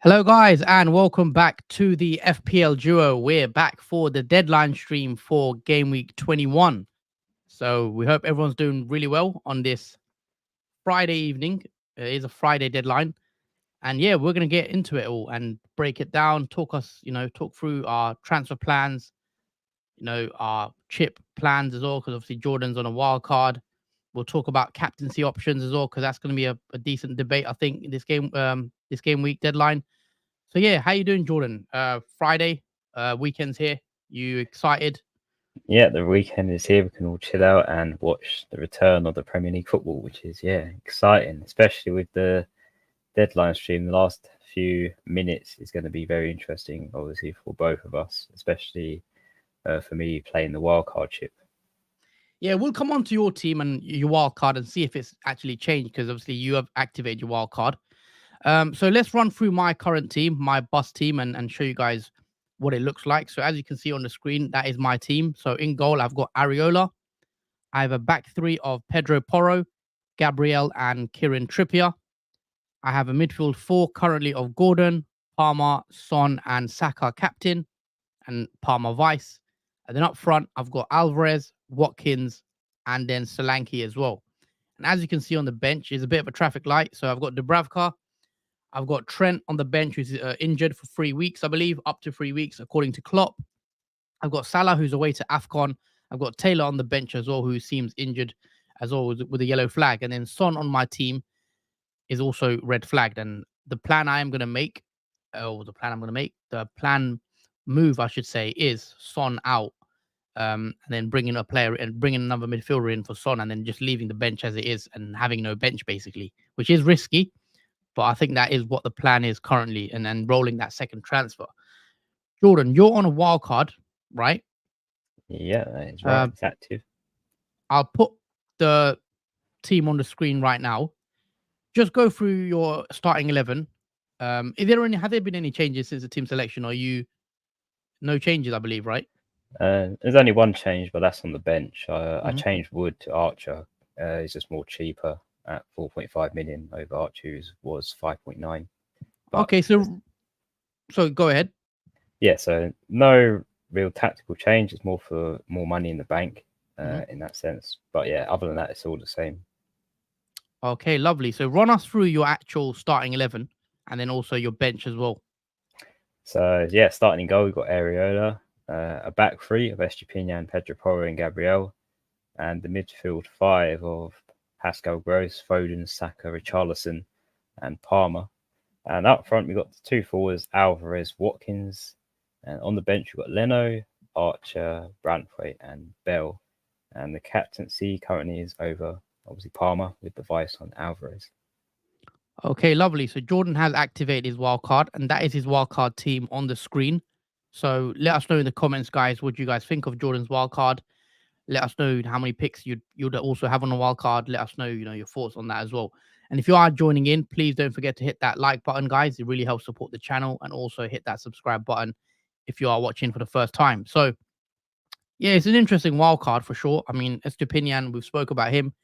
Hello, guys, and welcome back to the FPL Duo. We're back for the deadline stream for Game Week 21. So we hope everyone's doing really well on this Friday evening. It is a Friday deadline. And yeah, we're going to get into it all and break it down, talk through our transfer plans, our chip plans as well, because obviously Jordan's on a wild card. We'll talk about captaincy options as well, because that's going to be a decent debate, I think, in this game week deadline. So yeah, how you doing, Jordan? Friday, weekend's here. You excited? Yeah, the weekend is here. We can all chill out and watch the return of the Premier League football, which is exciting, especially with the deadline stream. The last few minutes is going to be very interesting, obviously for both of us, especially for me playing the wildcard chip. Yeah, we'll come on to your team and your wild card and see if it's actually changed, because obviously you have activated your wild card. So let's run through my current team, my bus team, and show you guys what it looks like. So as you can see on the screen, that is my team. So in goal, I've got Areola. I have a back three of Pedro Porro, Gabriel, and Kieran Trippier. I have a midfield four currently of Gordon, Palmer, Son, and Saka captain, and Palmer vice. And then up front, I've got Alvarez, Watkins, and then Solanke as well. And as you can see on the bench, is a bit of a traffic light. So I've got Dubravka, I've got Trent on the bench, who's injured for 3 weeks, I believe, up to 3 weeks, according to Klopp. I've got Salah, who's away to AFCON. I've got Taylor on the bench as well, who seems injured as well with a yellow flag. And then Son on my team is also red flagged. And the plan I am going to make, the plan move, I should say, is Son out, and then bringing a player and bringing another midfielder in for Son, and then just leaving the bench as it is and having no bench, basically, which is risky. But I think that is what the plan is currently, and then rolling that second transfer. Jordan, you're on a wild card, right? Yeah, that is right. It's active. I'll put the team on the screen right now. Just go through your starting 11. Have there been any changes since the team selection? No changes, I believe, right? There's only one change, but that's on the bench. I Mhm. changed Wood to Archer. He's just more cheaper at 4.5 million over Archer, who was 5.9. Okay, so go ahead. Yeah, so no real tactical change. It's more for more money in the bank in that sense. But yeah, other than that, it's all the same. Okay, lovely. So run us through your actual starting 11 and then also your bench as well. So yeah, starting in goal, we've got Areola, a back three of Estepinian, Pedro Porro, and Gabriel, and the midfield five of Pascal Gross, Foden, Saka, Richarlison, and Palmer. And up front, we've got the two forwards, Alvarez, Watkins. And on the bench, we've got Leno, Archer, Branthwaite, and Bell. And the captaincy currently is over, obviously, Palmer with the vice on Alvarez. Okay, lovely. So Jordan has activated his wild card, and that is his wild card team on the screen. So let us know in the comments, guys, what you guys think of Jordan's wild card. Let us know how many picks you'd also have on the wild card. Let us know, your thoughts on that as well. And if you are joining in, please don't forget to hit that like button, guys. It really helps support the channel, and also hit that subscribe button if you are watching for the first time. So yeah, it's an interesting wild card for sure. I mean, Estupinian, we've spoke about him.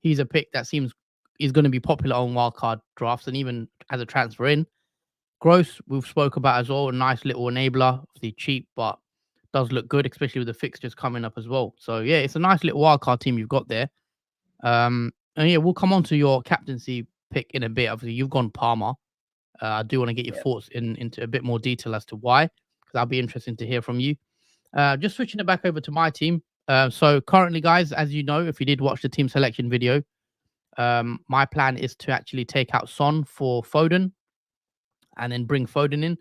He's a pick that seems is going to be popular on wildcard drafts and even as a transfer in. Gross, we've spoke about as well. A nice little enabler, obviously cheap, but does look good, especially with the fixtures coming up as well. So yeah, it's a nice little wildcard team you've got there. And yeah, we'll come on to your captaincy pick in a bit. Obviously, you've gone Palmer. I do want to get your thoughts into a bit more detail as to why, because that'll be interesting to hear from you. Just switching it back over to my team. So currently, guys, as you know, if you did watch the team selection video, my plan is to actually take out Son for Foden and then bring Foden in.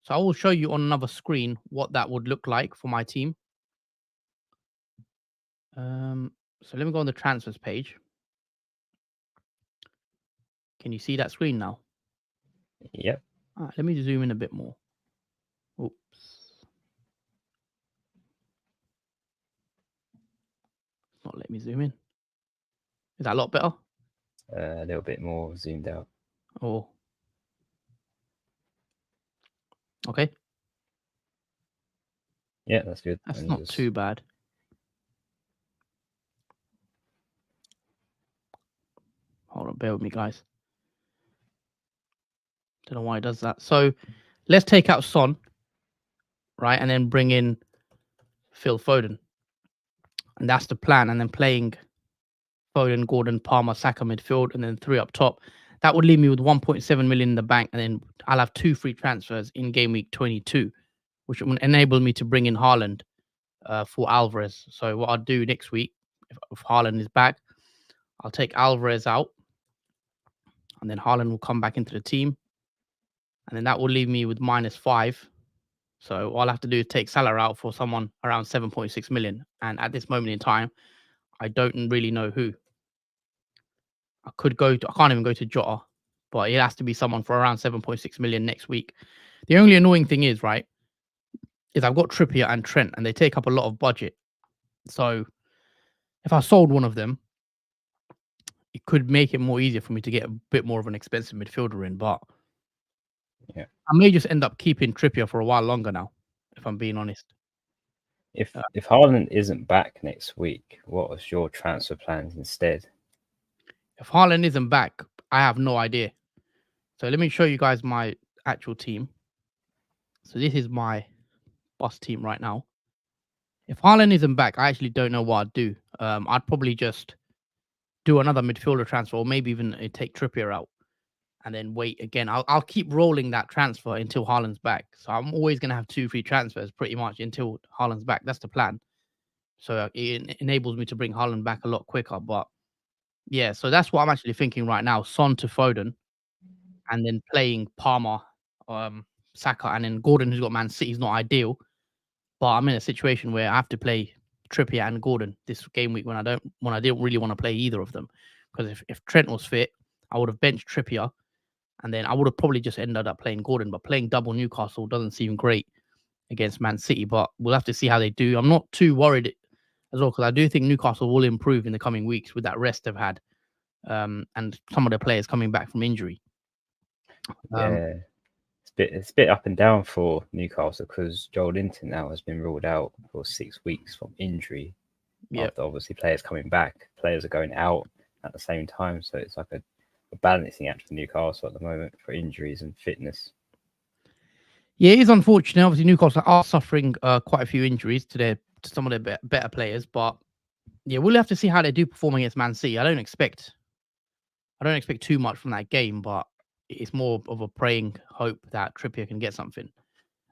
So I will show you on another screen what that would look like for my team. So let me go on the transfers page. Can you see that screen now? Yep. All right, let me zoom in a bit more. Oops. It's not letting me zoom in. Is that a lot better? A little bit more zoomed out. Oh. Okay. Yeah, that's good. That's not too bad. Hold on, bear with me, guys. Don't know why it does that. So let's take out Son, right, and then bring in Phil Foden, and that's the plan. And then playing Foden, Gordon, Palmer, Saka midfield, and then 3 up top. That would leave me with 1.7 million in the bank, and then I'll have 2 free transfers in game week 22, which will enable me to bring in Haaland for Alvarez. So what I'll do next week, if Haaland is back, I'll take Alvarez out, and then Haaland will come back into the team, and then that will leave me with -5. So all I have to do is take Salah out for someone around 7.6 million, and at this moment in time, I don't really know who. I can't even go to Jota, but it has to be someone for around 7.6 million next week. The only annoying thing is, right, is I've got Trippier and Trent, and they take up a lot of budget. So if I sold one of them, it could make it more easier for me to get a bit more of an expensive midfielder in. But Yeah. I may just end up keeping Trippier for a while longer now, if I'm being honest. If Haaland isn't back next week, what was your transfer plans instead? If Haaland isn't back, I have no idea. So let me show you guys my actual team. So this is my boss team right now. If Haaland isn't back, I actually don't know what I'd do. I'd probably just do another midfielder transfer, or maybe even take Trippier out and then wait again. I'll keep rolling that transfer until Haaland's back. So I'm always going to have 2 free transfers pretty much until Haaland's back. That's the plan. So it enables me to bring Haaland back a lot quicker. But yeah, so that's what I'm actually thinking right now. Son to Foden, and then playing Palmer, Saka, and then Gordon, who's got Man City, is not ideal. But I'm in a situation where I have to play Trippier and Gordon this game week when I didn't really want to play either of them. Because if Trent was fit, I would have benched Trippier, and then I would have probably just ended up playing Gordon. But playing double Newcastle doesn't seem great against Man City. But we'll have to see how they do. I'm not too worried as well, because I do think Newcastle will improve in the coming weeks with that rest they've had, and some of the players coming back from injury. Yeah, it's a bit up and down for Newcastle because Joel Linton now has been ruled out for 6 weeks from injury. Yeah, After obviously players coming back, players are going out at the same time, so it's like a balancing act for Newcastle at the moment for injuries and fitness. yeah, it is unfortunate. Obviously, Newcastle are suffering quite a few injuries to some of their better players, but yeah, we'll have to see how they do perform against Man City. I don't expect too much from that game, but it's more of a praying hope that Trippier can get something.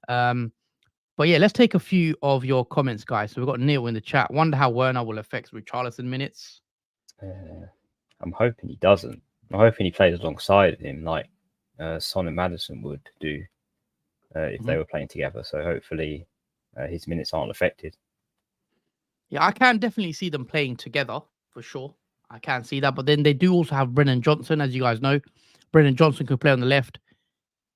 But yeah, let's take a few of your comments, guys. So we've got Neil in the chat. Wonder how Werner will affect Richarlison minutes. I'm hoping he doesn't. I'm hoping he plays alongside him like Son and Maddison would do if they were playing together. So hopefully his minutes aren't affected. Yeah, I can definitely see them playing together for sure. I can see that. But then they do also have Brennan Johnson, as you guys know. Brennan Johnson could play on the left.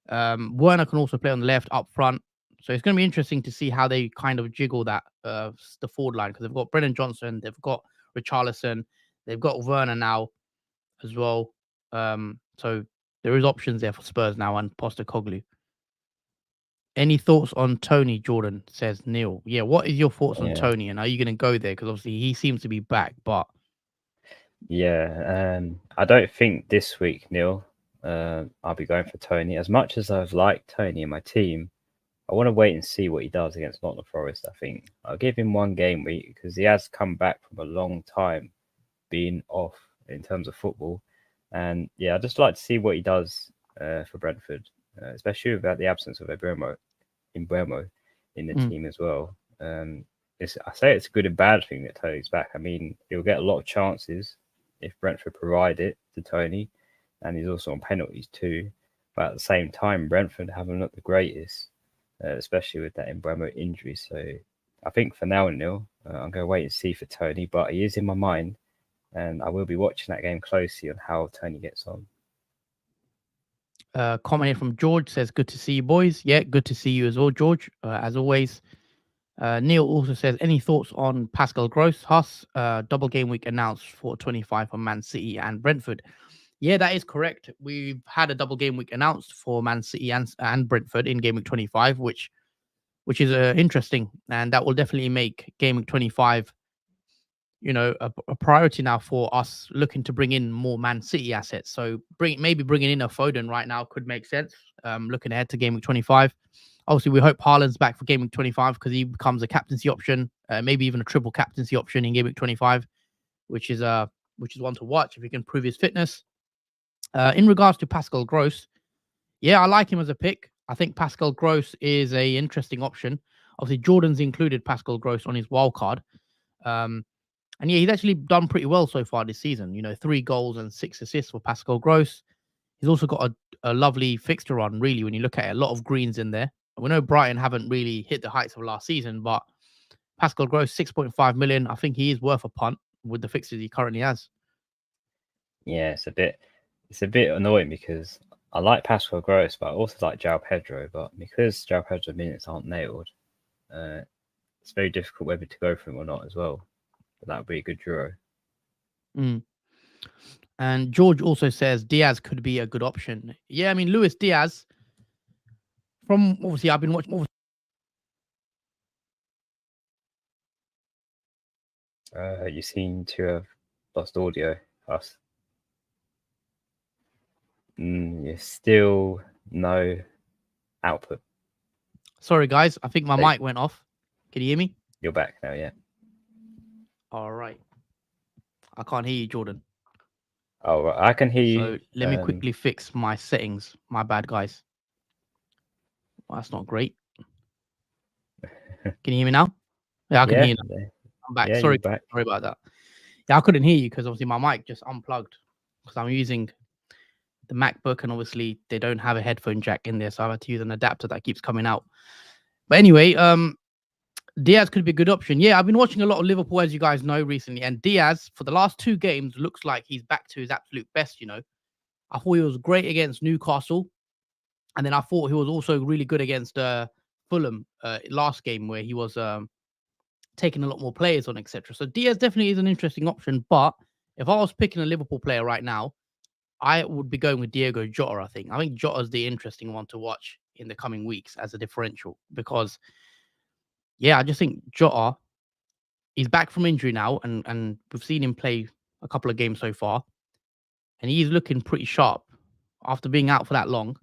Werner can also play on the left up front. So it's going to be interesting to see how they kind of jiggle that the forward line, because they've got Brennan Johnson, they've got Richarlison, they've got Werner now as well. So there is options there for Spurs now and Postecoglou. Any thoughts on Tony, Jordan, says Neil. Yeah, what is your thoughts on Tony, and are you going to go there? Because obviously he seems to be back, but... Yeah, I don't think this week, Neil, I'll be going for Tony. As much as I've liked Tony in my team, I want to wait and see what he does against Nottingham Forest, I think. I'll give him 1 game week because he has come back from a long time being off in terms of football. And yeah, I'd just like to see what he does for Brentford, especially without the absence of Mbeumo in the team as well. I say it's a good and bad thing that Tony's back. I mean, he'll get a lot of chances if Brentford provide it to Tony, and he's also on penalties too. But at the same time, Brentford haven't looked the greatest, especially with that Mbeumo injury. So I think for now, Neil, I'm going to wait and see for Tony, but he is in my mind, and I will be watching that game closely on how Tony gets on. Comment here from George says, good to see you, boys. Yeah, good to see you as well, George, as always. Neil also says, any thoughts on Pascal Gross? Huss, double game week announced for 25 for Man City and Brentford. Yeah, that is correct. We've had a double game week announced for Man City and Brentford in game week 25, which is interesting, and that will definitely make game week 25 a priority now for us looking to bring in more Man City assets. So maybe bringing in a Foden right now could make sense. Looking ahead to Game Week 25. Obviously, we hope Haaland's back for Game Week 25 because he becomes a captaincy option, maybe even a triple captaincy option in Game Week 25, which is one to watch if he can prove his fitness. In regards to Pascal Gross, yeah, I like him as a pick. I think Pascal Gross is a interesting option. Obviously, Jordan's included Pascal Gross on his wild card. And yeah, he's actually done pretty well so far this season. 3 goals and 6 assists for Pascal Gross. He's also got a lovely fixture on, really, when you look at it. A lot of greens in there. We know Brighton haven't really hit the heights of last season, but Pascal Gross, 6.5 million. I think he is worth a punt with the fixtures he currently has. Yeah, it's a bit annoying because I like Pascal Gross, but I also like João Pedro. But because João Pedro's minutes aren't nailed, it's very difficult whether to go for him or not as well. But that would be a good duo. And George also says Diaz could be a good option. Yeah, I mean, Luis Diaz, from obviously I've been watching. You seem to have lost audio, us. You still no output. Sorry, guys. I think my mic went off. Can you hear me? You're back now, yeah. All right. I can't hear you, Jordan. Oh, I can hear you. So let me quickly fix my settings. My bad, guys. Well, that's not great. Can you hear me now? Yeah, I can hear you now. I'm back. Yeah, Sorry about that. Yeah, I couldn't hear you because obviously my mic just unplugged because I'm using the MacBook and obviously they don't have a headphone jack in there, so I had to use an adapter that keeps coming out. But anyway, Diaz could be a good option. Yeah, I've been watching a lot of Liverpool, as you guys know, recently, and Diaz for the last 2 games looks like he's back to his absolute best. I thought he was great against Newcastle, and then I thought he was also really good against Fulham last game where he was taking a lot more players on, etc. So Diaz definitely is an interesting option, but if I was picking a Liverpool player right now, I would be going with Diego Jota. I think Jota's the interesting one to watch in the coming weeks as a differential because, yeah, I just think Jota, he's back from injury now, and we've seen him play a couple of games so far, and he's looking pretty sharp after being out for that long.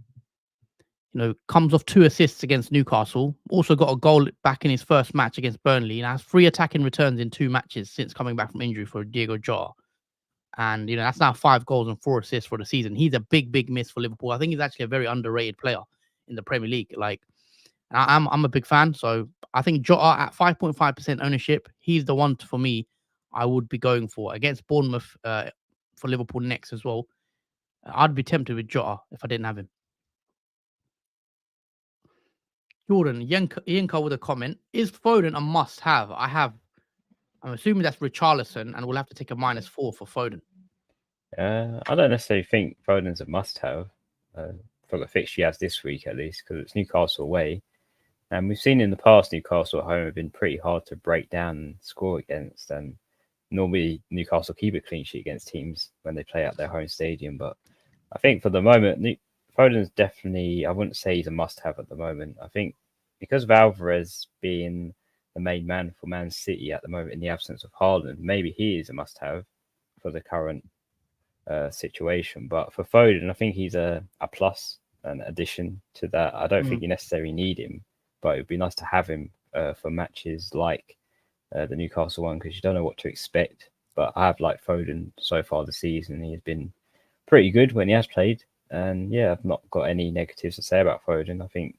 Comes off 2 assists against Newcastle. Also got a goal back in his first match against Burnley, and has 3 attacking returns in 2 matches since coming back from injury for Diego Jota. And that's now 5 goals and 4 assists for the season. He's a big miss for Liverpool. I think he's actually a very underrated player in the Premier League. I'm a big fan, so I think Jota at 5.5% ownership, he's the one for me. I would be going for against Bournemouth for Liverpool next as well. I'd be tempted with Jota if I didn't have him. Jordan, Yenka with a comment. Is Foden a must-have? I'm assuming that's Richarlison, and we'll have to take a -4 for Foden. I don't necessarily think Foden's a must-have for the fixture he has this week, at least, because it's Newcastle away. And we've seen in the past Newcastle at home have been pretty hard to break down and score against. And normally Newcastle keep a clean sheet against teams when they play at their home stadium. But I think for the moment, Foden's definitely, I wouldn't say he's a must-have at the moment. I think because of Alvarez being the main man for Man City at the moment in the absence of Haaland, maybe he is a must-have for the current situation. But for Foden, I think he's a plus, an addition to that. I don't think you necessarily need him, but it would be nice to have him for matches like the Newcastle one because you don't know what to expect. But I have liked Foden so far this season. He has been pretty good when he has played. And yeah, I've not got any negatives to say about Foden. I think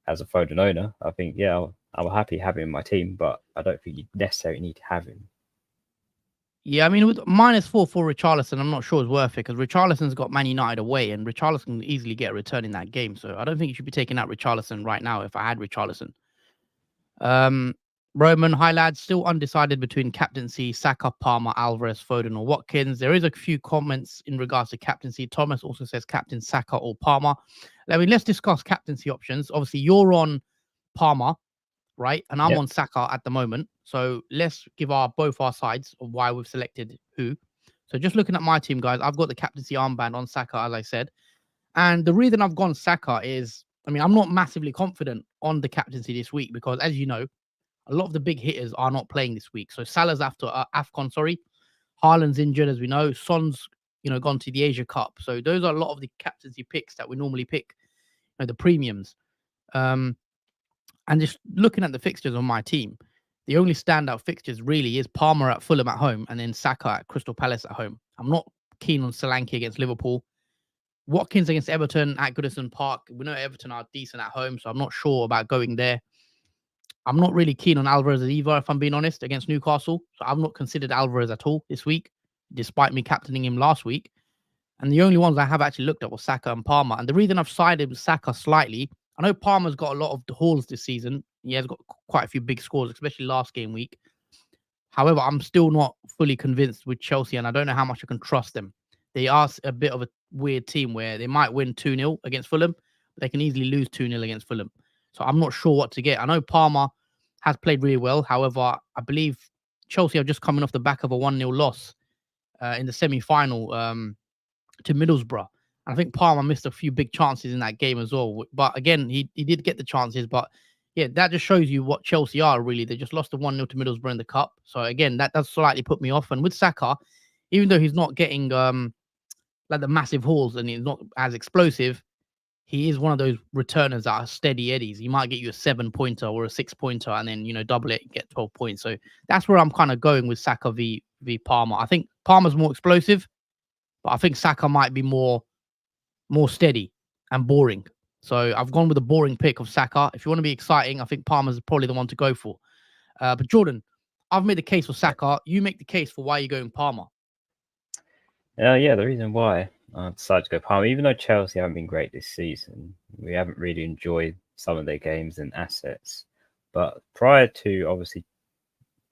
as a Foden owner, I think, yeah, I'm happy having him in my team, but I don't think you necessarily need to have him. Yeah, I mean, with -4 for Richarlison, I'm not sure it's worth it because Richarlison's got Man United away and Richarlison can easily get a return in that game. So I don't think you should be taking out Richarlison right now if I had Richarlison. Roman, hi lads, still undecided between captaincy, Saka, Palmer, Alvarez, Foden, or Watkins. There is a few comments in regards to captaincy. Thomas also says captain Saka or Palmer. I mean, let's discuss captaincy options. Obviously, you're on Palmer, right? And I'm on Saka at the moment. So let's give both our sides of why we've selected who. So just looking at my team, guys, I've got the captaincy armband on Saka, as I said. And the reason I've gone Saka is, I mean, I'm not massively confident on the captaincy this week because, as you know, a lot of the big hitters are not playing this week. So Salah's after AFCON, sorry. Haaland's injured, as we know. Son's, gone to the Asia Cup. So those are a lot of the captaincy picks that we normally pick, the premiums. Um, and just looking at the fixtures on my team, the only standout fixtures really is Palmer at Fulham at home and then Saka at Crystal Palace at home. I'm not keen on Solanke against Liverpool. Watkins against Everton at Goodison Park. We know Everton are decent at home, so I'm not sure about going there. I'm not really keen on Alvarez either, if I'm being honest, against Newcastle. So I've not considered Alvarez at all this week, despite me captaining him last week. And the only ones I have actually looked at were Saka and Palmer. And the reason I've sided with Saka slightly, I know Palmer's got a lot of hauls this season. He has got quite a few big scores, especially last game week. However, I'm still not fully convinced with Chelsea, and I don't know how much I can trust them. They are a bit of a weird team where they might win 2-0 against Fulham, but they can easily lose 2-0 against Fulham. So I'm not sure what to get. I know Palmer has played really well. However, I believe Chelsea are just coming off the back of a 1-0 loss in the semi-final to Middlesbrough. And I think Palmer missed a few big chances in that game as well. But again, he did get the chances. But yeah, that just shows you what Chelsea are, really. They just lost the 1-0 to Middlesbrough in the cup. So again, that does slightly put me off. And with Saka, even though he's not getting like the massive hauls and he's not as explosive, he is one of those returners that are steady eddies. He might get you a 7-pointer or a 6-pointer and then, double it and get 12 points. So that's where I'm kind of going with Saka v Palmer. I think Palmer's more explosive, but I think Saka might be more steady and boring. So I've gone with a boring pick of Saka. If you want to be exciting, I think Palmer's probably the one to go for. But Jordan, I've made the case for Saka. You make the case for why you're going Palmer. Yeah, the reason why I decided to go Palmer, even though Chelsea haven't been great this season, we haven't really enjoyed some of their games and assets. But prior to obviously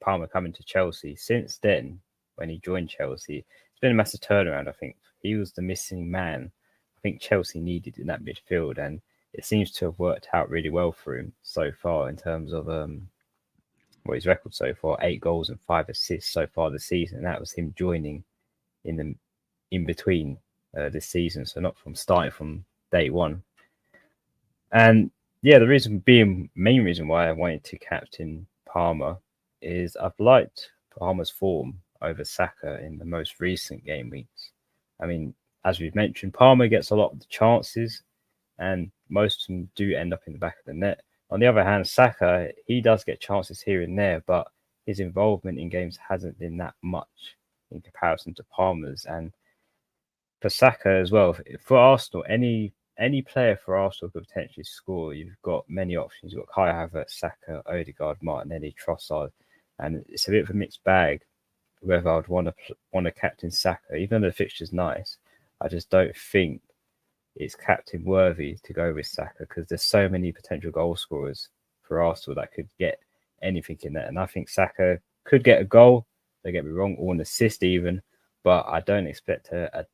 Palmer coming to Chelsea, since then, when he joined Chelsea, it's been a massive turnaround. I think he was the missing man I think Chelsea needed in that midfield, and it seems to have worked out really well for him so far in terms of his record so far: 8 goals and 5 assists so far this season. And that was him joining in between this season, so not from starting from day one. And yeah, the main reason why I wanted to captain Palmer is I've liked Palmer's form over Saka in the most recent game weeks. I mean, as we've mentioned, Palmer gets a lot of the chances, and most of them do end up in the back of the net. On the other hand, Saka, he does get chances here and there, but his involvement in games hasn't been that much in comparison to Palmer's. And for Saka as well, for Arsenal, any player for Arsenal could potentially score. You've got many options. You've got Kai Havertz, Saka, Odegaard, Martinelli, Trossard, and it's a bit of a mixed bag whether I'd want to captain Saka. Even though the fixture's nice, I just don't think it's captain worthy to go with Saka because there's so many potential goal scorers for Arsenal that could get anything in there. And I think Saka could get a goal, don't get me wrong, or an assist even, but I don't expect a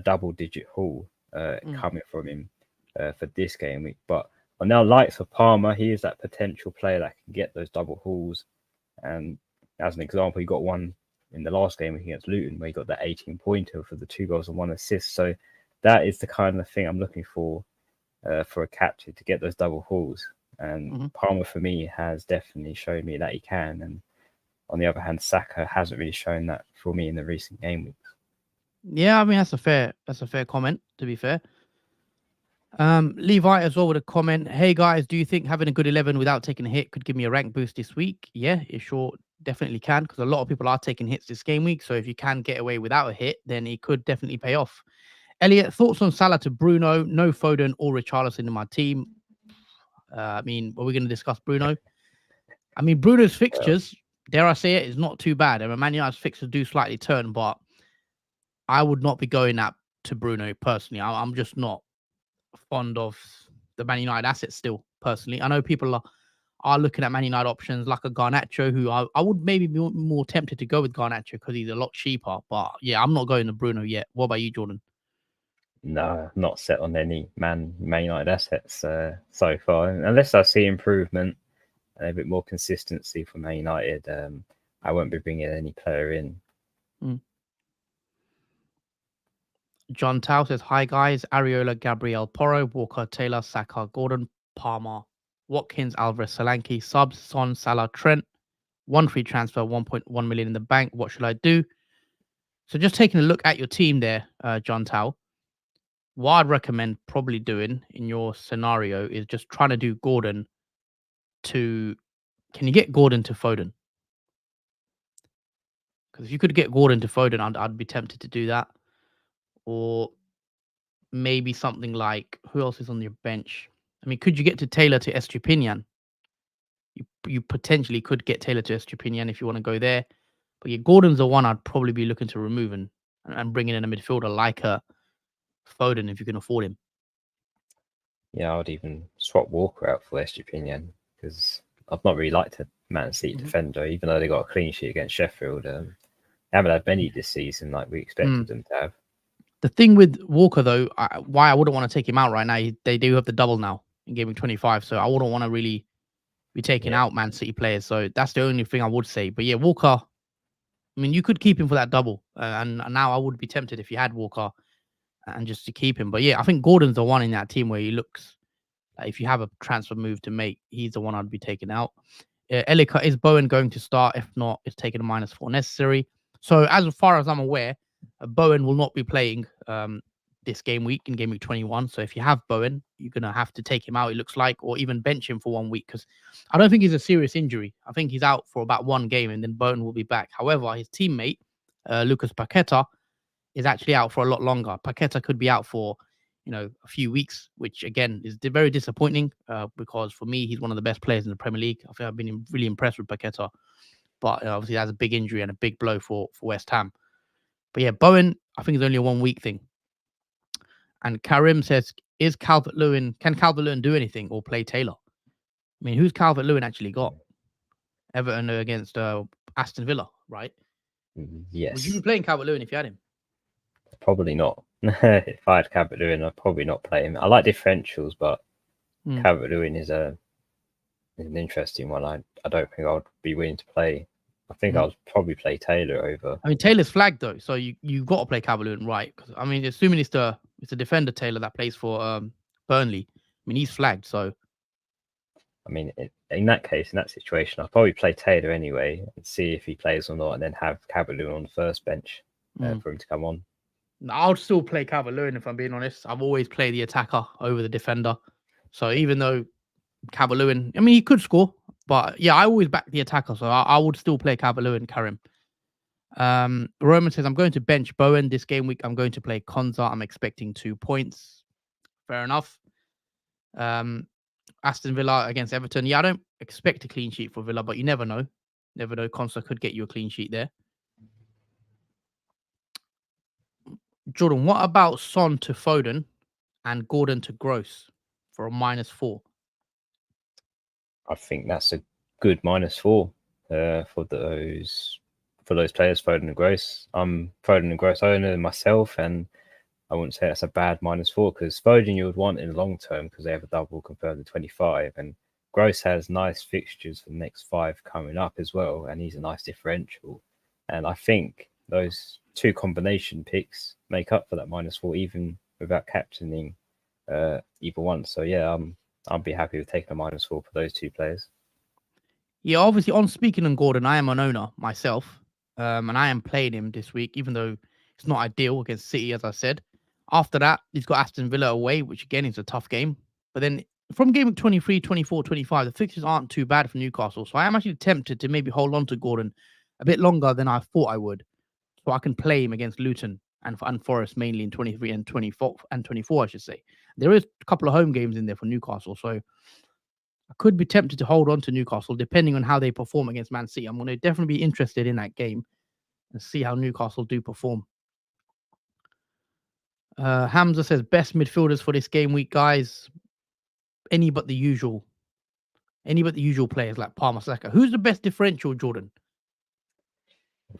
double-digit haul coming from him for this game week. But on our likes of Palmer, he is that potential player that can get those double hauls. And as an example, he got one in the last game against Luton where he got that 18-pointer for the 2 goals and 1 assist. So that is the kind of thing I'm looking for a captain to get those double hauls. And Palmer, for me, has definitely shown me that he can. And on the other hand, Saka hasn't really shown that for me in the recent game weeks. Yeah, I mean that's a fair comment, to be fair. Levi as well with a comment. Hey guys, do you think having a good 11 without taking a hit could give me a rank boost this week? Yeah, it sure definitely can, because a lot of people are taking hits this game week. So if you can get away without a hit, then it could definitely pay off. Elliot, thoughts on Salah to Bruno? No Foden or Richarlison in my team. I mean, are we going to discuss Bruno? I mean, Bruno's fixtures, dare I say it, is not too bad. I mean, Man United's fixtures do slightly turn, but I would not be going up to Bruno personally. I'm just not fond of the Man United assets still, personally. I know people are looking at Man United options like a Garnacho, who I would maybe be more tempted to go with Garnacho because he's a lot cheaper. But yeah, I'm not going to Bruno yet. What about you, Jordan? No, not set on any Man United assets so far. Unless I see improvement and a bit more consistency from Man United, I won't be bringing any player in. John Tao says, hi guys, Ariola, Gabriel, Porro, Walker, Taylor, Saka, Gordon, Palmer, Watkins, Alvarez, Solanke, subs, Son, Salah, Trent. 1 free transfer, 1.1 million in the bank. What should I do? So just taking a look at your team there, John Tao. What I'd recommend probably doing in your scenario is just trying to do Gordon to. Can you get Gordon to Foden? Because if you could get Gordon to Foden, I'd be tempted to do that. Or maybe something like who else is on your bench? I mean, could you get to Taylor to Estupinian? You potentially could get Taylor to Estupinian if you want to go there. But yeah, Gordon's the one I'd probably be looking to remove and bringing in a midfielder like Foden if you can afford him. Yeah, I would even swap Walker out for Estupinian because I've not really liked a Man City defender, even though they got a clean sheet against Sheffield. They haven't had many this season like we expected them to have. The thing with Walker, though, why I wouldn't want to take him out right now, they do have the double now in Gameweek 25, so I wouldn't want to really be taking out Man City players. So that's the only thing I would say. But yeah, Walker, I mean, you could keep him for that double. And now I would be tempted if you had Walker and just to keep him. But yeah, I think Gordon's the one in that team where he looks like if you have a transfer move to make, he's the one I'd be taking out. Elika, is Bowen going to start? If not, it's taking a -4 necessary. So as far as I'm aware, Bowen will not be playing this game week in Game Week 21. So if you have Bowen, you're going to have to take him out, it looks like, or even bench him for 1 week because I don't think he's a serious injury. I think he's out for about 1 game and then Bowen will be back. However, his teammate, Lucas Paqueta, is actually out for a lot longer. Paqueta could be out for, a few weeks, which again is very disappointing because for me, he's one of the best players in the Premier League. I think I've been really impressed with Paqueta, but obviously that's a big injury and a big blow for West Ham. But yeah, Bowen, I think it's only a 1 week thing. And Karim says, can Calvert-Lewin do anything or play Taylor? I mean, who's Calvert-Lewin actually got? Everton against Aston Villa, right? Yes. Would you be playing Calvert-Lewin if you had him? Probably not. If I had Calvert-Lewin, I'd probably not play him. I like differentials, but Calvert-Lewin is an interesting one. I don't think I would be willing to play. I think I'll probably play Taylor over. I mean, Taylor's flagged though, so you've got to play Calvert-Lewin, right? Because I mean, assuming it's a defender Taylor that plays for Burnley. I mean, he's flagged, so. I mean, in that case, in that situation, I'll probably play Taylor anyway and see if he plays or not, and then have Calvert-Lewin on the first bench for him to come on. I'll still play Calvert-Lewin if I'm being honest. I've always played the attacker over the defender. So even though Calvert-Lewin, I mean, he could score, but yeah, I always back the attacker. So I would still play Calvert-Lewin, Karim. Roman says, I'm going to bench Bowen this game week. I'm going to play Konza. I'm expecting 2 points. Fair enough. Aston Villa against Everton. Yeah, I don't expect a clean sheet for Villa, but you never know. Never know. Konza could get you a clean sheet there. Jordan, what about Son to Foden and Gordon to Gross for a -4? I think that's a good -4 for those players, Foden and Gross. I'm Foden and Gross owner myself, and I wouldn't say that's a bad -4 because Foden you would want in the long term because they have a double confirmed in 25, and Gross has nice fixtures for the next 5 coming up as well, and he's a nice differential. And I think those 2 combination picks make up for that -4 even without captaining either one. So yeah, I'll be happy with taking a -4 for those 2 players. Yeah, obviously on speaking on Gordon, I am an owner myself, and I am playing him this week, even though it's not ideal against City, as I said. After that, he's got Aston Villa away, which again is a tough game. But then from game of 23, 24, 25, the fixtures aren't too bad for Newcastle. So I am actually tempted to maybe hold on to Gordon a bit longer than I thought I would. So I can play him against Luton and Forest mainly in 23 and 24, I should say. There is a couple of home games in there for Newcastle. So I could be tempted to hold on to Newcastle depending on how they perform against Man City. I'm going to definitely be interested in that game and see how Newcastle do perform. Hamza says best midfielders for this game week, guys. Any but the usual players like Palmer, Saka. Who's the best differential, Jordan,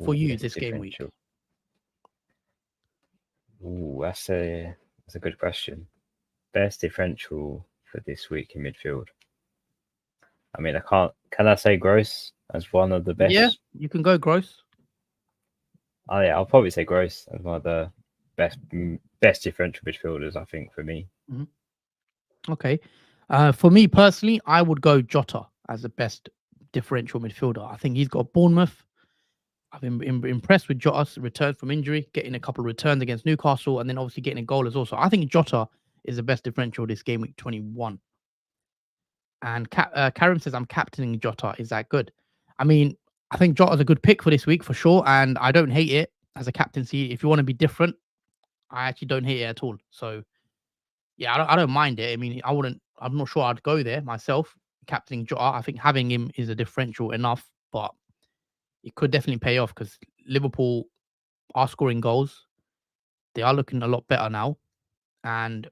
for you this game week? Ooh, that's a good question. Best differential for this week in midfield. I mean, can I say Gross as one of the best? Yeah, you can go Gross. Oh yeah, I'll probably say Gross as one of the best differential midfielders, I think, for me. Mm-hmm. Okay. For me personally, I would go Jota as the best differential midfielder. I think he's got Bournemouth. I've been impressed with Jota's return from injury, getting a couple of returns against Newcastle, and then obviously getting a goal as well. So I think Jota is the best differential this game week 21. And Karim says I'm captaining Jota. Is that good? I mean, I think Jota's a good pick for this week for sure, and I don't hate it as a captaincy. If you want to be different, I actually don't hate it at all. So yeah, I don't mind it. I mean, I wouldn't. I'm not sure I'd go there myself. Captaining Jota, I think having him is a differential enough, but it could definitely pay off because Liverpool are scoring goals. They are looking a lot better now, and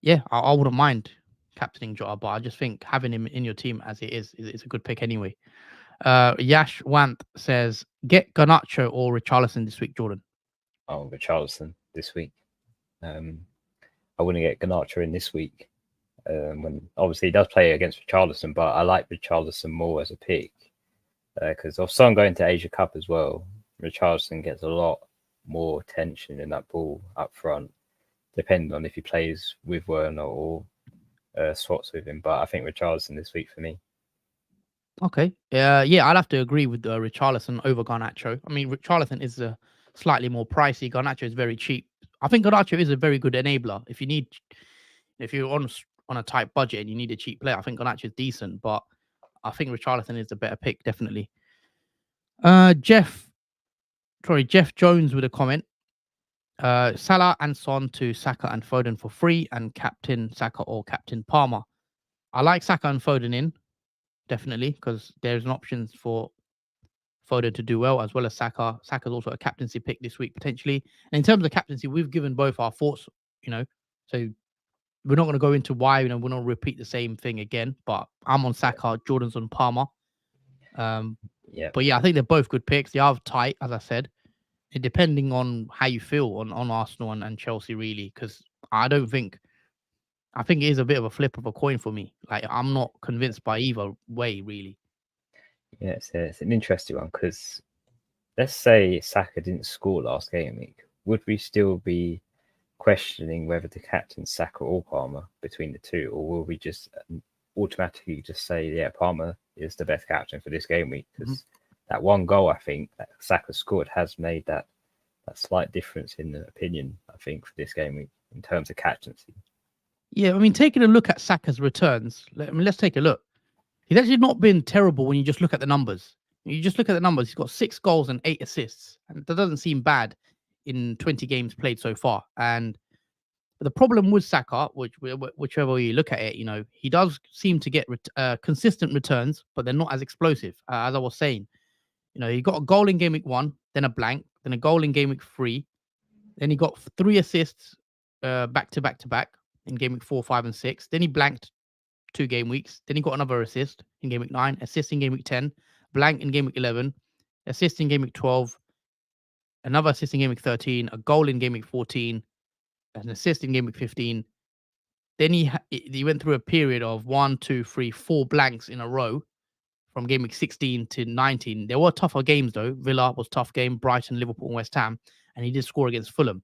yeah, I wouldn't mind captaining Jota, but I just think having him in your team as it is a good pick anyway. Yash Wanth says, get Garnacho or Richarlison this week, Jordan. Oh, Richarlison this week. I wouldn't get Garnacho in this week. When obviously he does play against Richarlison, but I like Richarlison more as a pick because of Son going to Asia Cup as well. Richarlison gets a lot more attention in that ball up front, depending on if he plays with Werner or swaps with him. But I think Richarlison this week for me. Okay. Yeah, I'd have to agree with Richarlison over Garnacho. I mean, Richarlison is slightly more pricey. Garnacho is very cheap. I think Garnacho is a very good enabler. If you're on a tight budget and you need a cheap player, I think Garnacho is decent. But I think Richarlison is the better pick, definitely. Jeff Jones with a comment. Salah and Son to Saka and Foden for free, and captain Saka or captain Palmer. I like Saka and Foden in, definitely, because there's an option for Foden to do well as well as Saka. Saka's also a captaincy pick this week potentially. And in terms of captaincy, we've given both our thoughts, so we're not going to go into why. We're not repeat the same thing again. But I'm on Saka, Jordan's on Palmer. Yeah. But yeah, I think they're both good picks. They are tight, as I said. Depending on how you feel on Arsenal and Chelsea, really, because I think it is a bit of a flip of a coin for me. Like I'm not convinced by either way, really. Yeah, it's an interesting one because let's say Saka didn't score last game week, would we still be questioning whether to captain Saka or Palmer between the two, or will we just automatically just say, yeah, Palmer is the best captain for this game week? Because that one goal, I think, that Saka scored has made that slight difference in the opinion, I think, for this game week in terms of captaincy. Yeah, I mean, taking a look at Saka's returns, let's take a look. He's actually not been terrible when you just look at the numbers. You just look at the numbers. He's got 6 goals and 8 assists, and that doesn't seem bad in 20 games played so far. And the problem with Saka, whichever way you look at it, he does seem to get consistent returns, but they're not as explosive. As I was saying, he got a goal in game week 1, then a blank, then a goal in game week 3, then he got 3 assists back to back to back in game week 4, 5, and 6. Then he blanked 2 game weeks. Then he got another assist in game week 9, assist in game week 10, blank in game week 11, assist in game week 12, another assist in game week 13, a goal in game week 14, an assist in game week 15. Then he went through a period of 1, 2, 3, 4 blanks in a row from game week 16 to 19. There were tougher games though. Villa was a tough game, Brighton, Liverpool, and West Ham, and he did score against Fulham.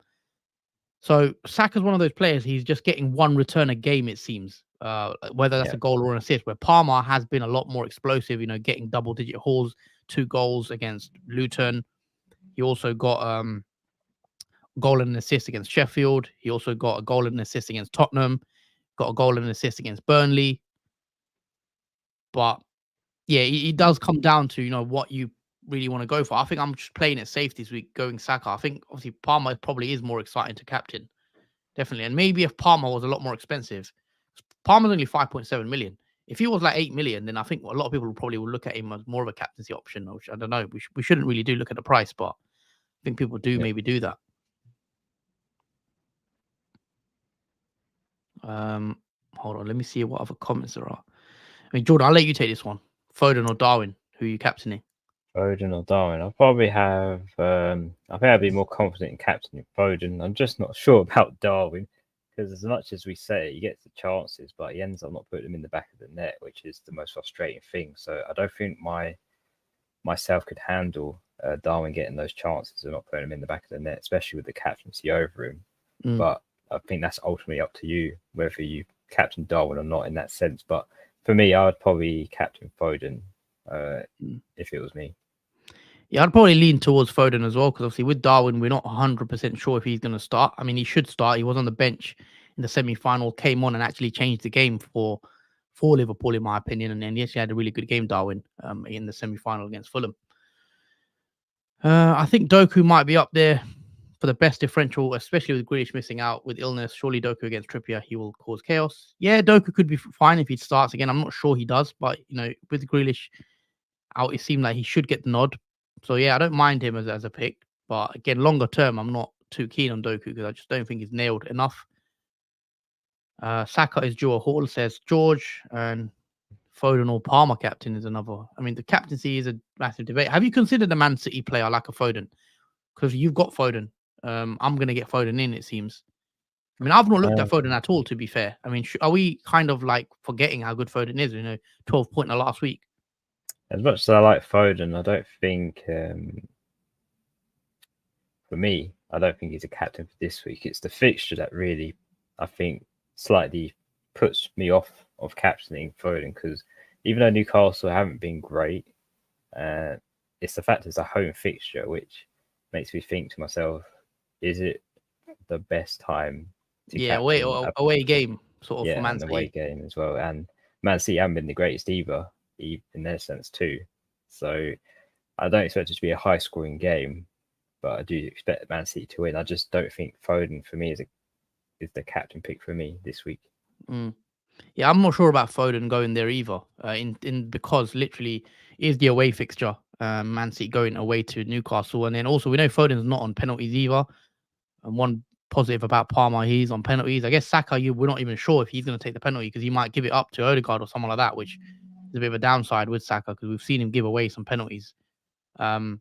So Saka's one of those players. He's just getting one return a game, it seems. Whether that's a goal or an assist. Where Palmer has been a lot more explosive. Getting double-digit hauls, 2 goals against Luton. He also got goal and an assist against Sheffield. He also got a goal and an assist against Tottenham. Got a goal and an assist against Burnley. But yeah, it does come down to what you really want to go for. I think I'm just playing it safe this week, going Saka. I think obviously Palmer probably is more exciting to captain, definitely. And maybe if Palmer was a lot more expensive, Palmer's only 5.7 million. If he was like 8 million, then I think a lot of people probably will look at him as more of a captaincy option. Which I don't know. We shouldn't really look at the price, but I think people do maybe do that. Hold on, let me see what other comments there are. I mean, Jordan, I'll let you take this one. Foden or Darwin? Who are you captaining? Foden or Darwin? I'll probably have. I think I'd be more confident in captaining Foden. I'm just not sure about Darwin because as much as we say he gets the chances, but he ends up not putting them in the back of the net, which is the most frustrating thing. So I don't think myself could handle Darwin getting those chances and not putting them in the back of the net, especially with the captaincy over him. But I think that's ultimately up to you whether you captain Darwin or not in that sense. But for me, I would probably captain Foden if it was me. Yeah, I'd probably lean towards Foden as well, because obviously with Darwin, we're not 100% sure if he's going to start. I mean, he should start. He was on the bench in the semi-final, came on and actually changed the game for Liverpool, in my opinion. And then he actually had a really good game, Darwin, in the semi-final against Fulham. I think Doku might be up there for the best differential, especially with Grealish missing out with illness. Surely Doku against Trippier, he will cause chaos. Yeah, Doku could be fine if he starts again. I'm not sure he does, but with Grealish out, it seemed like he should get the nod. So yeah, I don't mind him as a pick. But again, longer term, I'm not too keen on Doku because I just don't think he's nailed enough. Saka is Joe Hall, says George, and Foden or Palmer captain is another. I mean, the captaincy is a massive debate. Have you considered a Man City player like a Foden? Because you've got Foden. I'm going to get Foden in, it seems. I mean, I've not looked at Foden at all, to be fair. I mean, are we kind of like forgetting how good Foden is? 12-pointer last week. As much as I like Foden, I don't think, for me, I don't think he's a captain for this week. It's the fixture that really, I think, slightly puts me off of captaining Foden, because even though Newcastle haven't been great, it's the fact it's a home fixture, which makes me think to myself, is it the best time to captain away game, sort of, for Man an City. away game as well. And Man City haven't been the greatest either in their sense too. So I don't expect it to be a high scoring game, but I do expect Man City to win. I just don't think Foden for me is the captain pick for me this week. Yeah, I'm not sure about Foden going there either. Because literally is the away fixture. Man City going away to Newcastle, and then also we know Foden's not on penalties either. And one positive about Palmer, he's on penalties. I guess Saka, we're not even sure if he's going to take the penalty because he might give it up to Odegaard or someone like that, which is a bit of a downside with Saka because we've seen him give away some penalties. But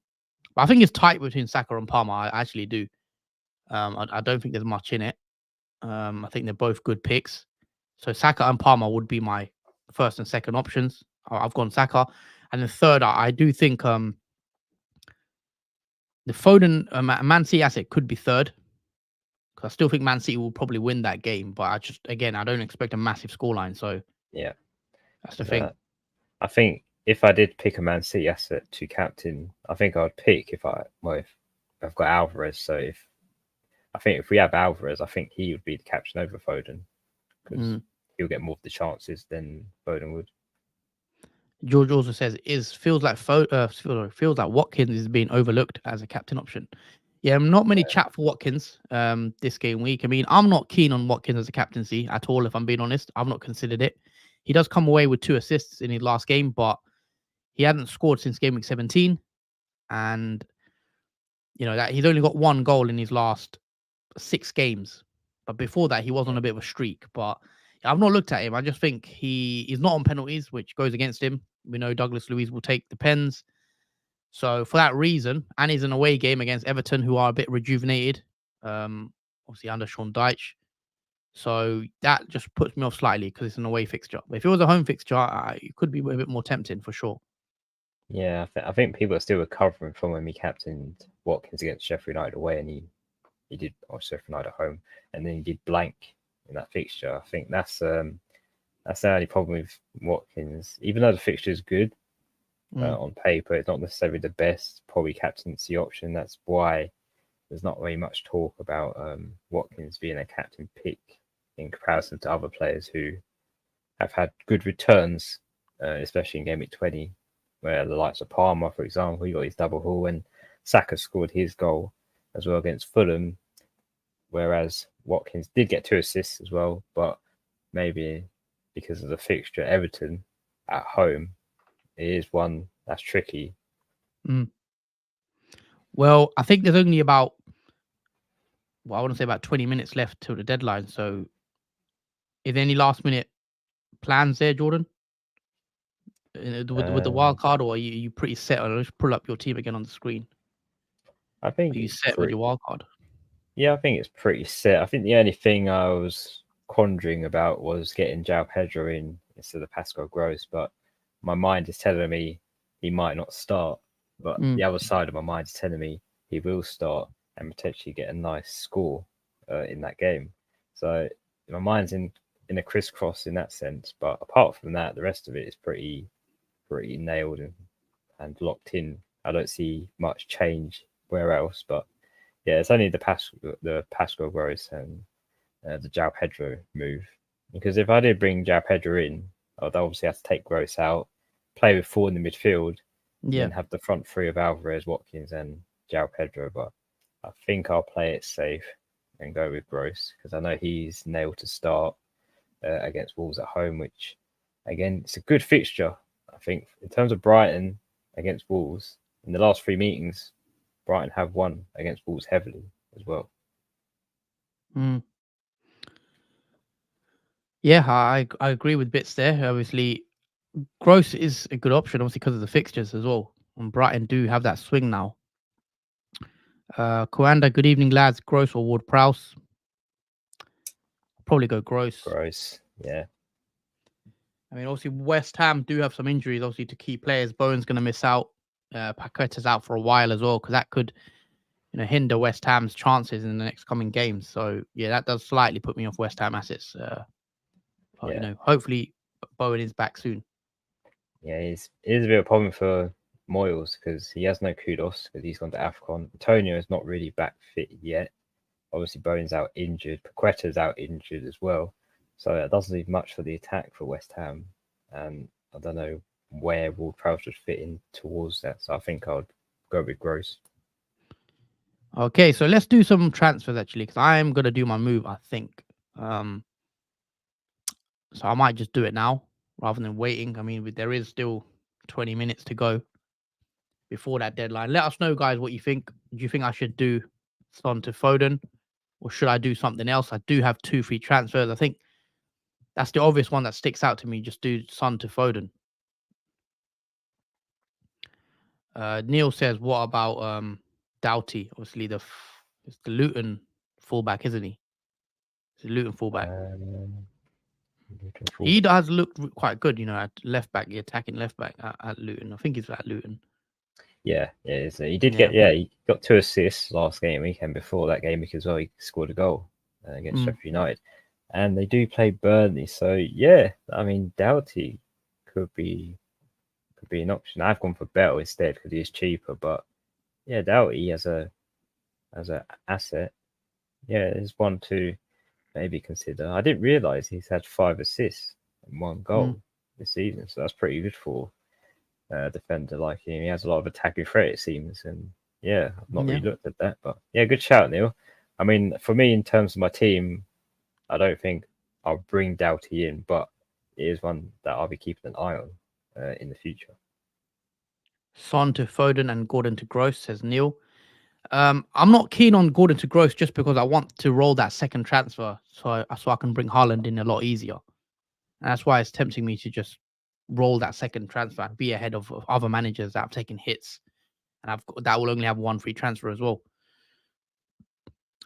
I think it's tight between Saka and Palmer. I actually do. I don't think there's much in it. I think they're both good picks. So Saka and Palmer would be my first and second options. I've gone Saka. And the third, I do think the Foden Man City asset could be third. Because I still think Man City will probably win that game. But I don't expect a massive scoreline. So yeah, that's the thing. I think if I did pick a Man City asset to captain, I think I'd pick if I've got Alvarez. So if we have Alvarez, I think he would be the captain over Foden, because he'll get more of the chances than Foden would. George also says feels like Watkins is being overlooked as a captain option. Yeah, not many chat for Watkins this game week. I mean, I'm not keen on Watkins as a captaincy at all, if I'm being honest. I've not considered it. He does come away with 2 assists in his last game, but he hadn't scored since game week 17. And, that he's only got 1 goal in his last 6 games. But before that, he was on a bit of a streak. But I've not looked at him. I just think he's not on penalties, which goes against him. We know Douglas Luiz will take the pens. So for that reason, and he's an away game against Everton, who are a bit rejuvenated, obviously under Sean Dyche. So that just puts me off slightly because it's an away fixture. But if it was a home fixture, it could be a bit more tempting for sure. Yeah, I think people are still recovering from when we captained Watkins against Sheffield United away, and he did Sheffield United at home, and then he did blank in that fixture. I think that's the only problem with Watkins. Even though the fixture is good on paper, it's not necessarily the best probably captaincy option. That's why there's not really much talk about Watkins being a captain pick in comparison to other players who have had good returns, especially in Game Week 20, where the likes of Palmer, for example, he got his double haul, and Saka scored his goal as well against Fulham, whereas Watkins did get 2 assists as well, but maybe because of the fixture Everton at home, it is one that's tricky. Well, I think there's only I want to say about 20 minutes left till the deadline. So is there any last minute plans there, Jordan? With the wild card, or are you pretty set? Or let's pull up your team again on the screen. I think are you set with your wild card? Yeah, I think it's pretty set. I think the only thing I was quandering about was getting João Pedro in instead of Pascal Gross, but my mind is telling me he might not start. But the other side of my mind is telling me he will start and potentially get a nice score in that game. So my mind's in in a crisscross in that sense. But apart from that, the rest of it is pretty nailed and locked in. I don't see much change where else, but yeah, it's only the Pascal Gross and the João Pedro move. Because if I did bring João Pedro in, I'd obviously have to take Gross out, play with 4 in the midfield, and then have the front 3 of Alvarez, Watkins, and João Pedro. But I think I'll play it safe and go with Gross because I know he's nailed to start against Wolves at home, which again, it's a good fixture. I think in terms of Brighton against Wolves, in the last 3 meetings, Brighton have won against Wolves heavily as well. Yeah, I agree with bits there. Obviously, Gross is a good option, obviously because of the fixtures as well. And Brighton do have that swing now. Coanda, good evening, lads. Gross or Ward Prowse? Probably go Gross. Gross, yeah. I mean, obviously West Ham do have some injuries, obviously to key players. Bowen's going to miss out. Paqueta's out for a while as well because that could, hinder West Ham's chances in the next coming games. So yeah, that does slightly put me off West Ham assets. But hopefully Bowen is back soon. Yeah, it is a bit of a problem for Moyles because he has no kudos because he's gone to AFCON. Antonio is not really back fit yet. Obviously, Bowen's out injured. Paqueta's out injured as well. So that doesn't leave much for the attack for West Ham. And I don't know where Ward-Prowse would fit in towards that. So I think I would go with Gross. Okay, so let's do some transfers actually because I am going to do my move, I think. So I might just do it now rather than waiting. I mean, there is still 20 minutes to go before that deadline. Let us know, guys, what you think. Do you think I should do Son to Foden or should I do something else? I do have 2 free transfers. I think that's the obvious one that sticks out to me. Just do Son to Foden. Neil says, what about Doughty? Obviously, it's the Luton fullback, isn't he? It's the Luton fullback. He has looked quite good, at left back, the attacking left back at Luton. I think he's at Luton. Yeah, he did he got 2 assists last weekend before that game week as well. He scored a goal against Sheffield United. And they do play Burnley. So, yeah, I mean, Doughty could be an option. I've gone for Bell instead because he is cheaper. But, yeah, Doughty as an asset, yeah, there's one to maybe consider. I didn't realise he's had 5 assists and 1 goal this season. So that's pretty good for a defender like him. He has a lot of attacking threat, it seems. And, yeah, I've not really looked at that. But, yeah, good shout, Neil. I mean, for me, in terms of my team, I don't think I'll bring Doughty in, but it is one that I'll be keeping an eye on in the future. Son to Foden and Gordon to Gross, says Neil. I'm not keen on Gordon to Gross just because I want to roll that second transfer so I can bring Haaland in a lot easier. And that's why it's tempting me to just roll that second transfer and be ahead of other managers that have taken hits. And that will only have 1 free transfer as well.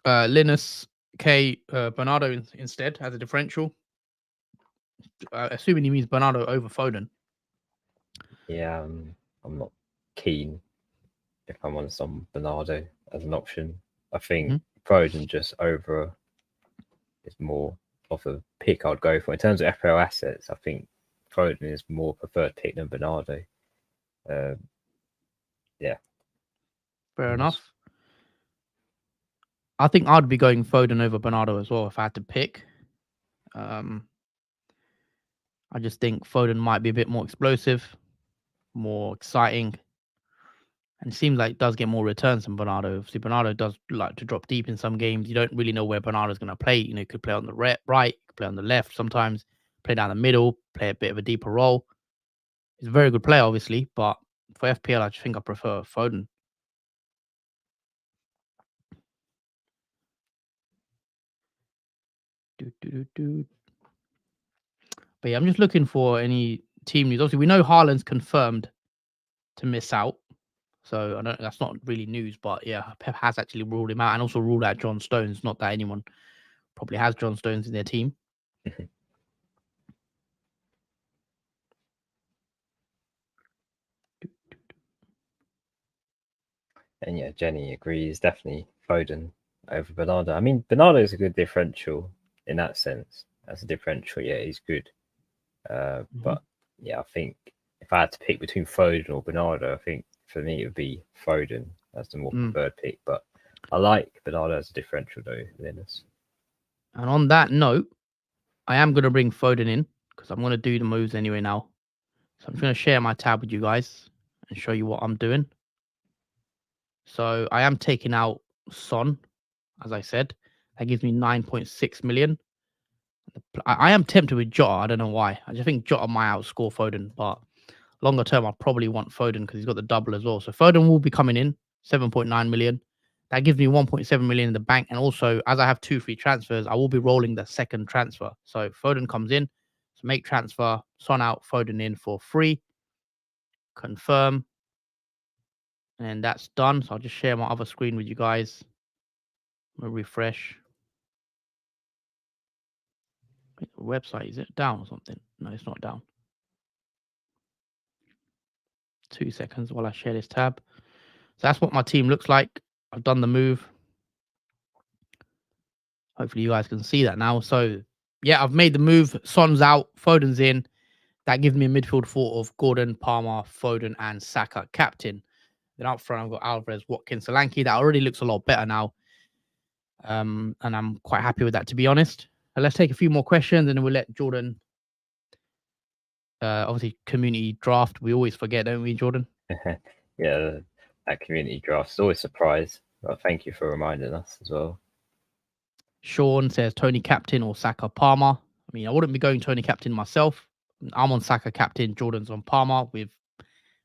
Linus K. Bernardo instead as a differential. Assuming he means Bernardo over Foden. Yeah, I'm not keen, if I'm honest, on Bernardo as an option. I think Foden just over is more of a pick I'd go for. In terms of FPL assets, I think Foden is more preferred pick than Bernardo. Yeah. Fair enough. I think I'd be going Foden over Bernardo as well if I had to pick. I just think Foden might be a bit more explosive, more exciting, and it seems like it does get more returns than Bernardo. Obviously, Bernardo does like to drop deep in some games. You don't really know where Bernardo's going to play. He could play on the right, could play on the left sometimes, play down the middle, play a bit of a deeper role. He's a very good player, obviously, but for FPL, I just think I prefer Foden. But yeah, I'm just looking for any team news. Obviously, we know Haaland's confirmed to miss out. So that's not really news, but yeah, Pep has actually ruled him out and also ruled out John Stones. Not that anyone probably has John Stones in their team. And yeah, Jenny agrees. Definitely Foden over Bernardo. I mean, Bernardo is a good differential in that sense. as a differential, yeah, he's good. Mhm. But yeah, I think if I had to pick between Foden or Bernardo, I think for me it would be Foden as the more preferred pick. But I like Bernardo as a differential though, Linus. And on that note, I am going to bring Foden in because I'm going to do the moves anyway now. So I'm going to share my tab with you guys and show you what I'm doing. So I am taking out Son, as I said. That gives me 9.6 million. I am tempted with Jota. I don't know why. I just think Jota might outscore Foden, but longer term, I probably want Foden because he's got the double as well. So Foden will be coming in 7.9 million. That gives me 1.7 million in the bank. And also, as I have 2 free transfers, I will be rolling the second transfer. So Foden comes in. So make transfer, Son out, Foden in for free. Confirm. And that's done. So I'll just share my other screen with you guys. I'm going to refresh. The website, is it down or something? No, it's not down. 2 seconds while I share this tab. So that's what my team looks like. I've done the move. Hopefully you guys can see that now. So yeah, I've made the move. Son's out, Foden's in. That gives me a midfield four of Gordon, Palmer, Foden, and Saka captain. Then up front, I've got Alvarez, Watkins, Solanke. That already looks a lot better now. And I'm quite happy with that, to be honest. Let's take a few more questions and then we'll let Jordan. Obviously, community draft. We always forget, don't we, Jordan? Yeah, that community draft is always a surprise. But thank you for reminding us as well. Sean says Tony captain or Saka Palmer. I mean, I wouldn't be going Tony captain myself. I'm on Saka captain. Jordan's on Palmer. We've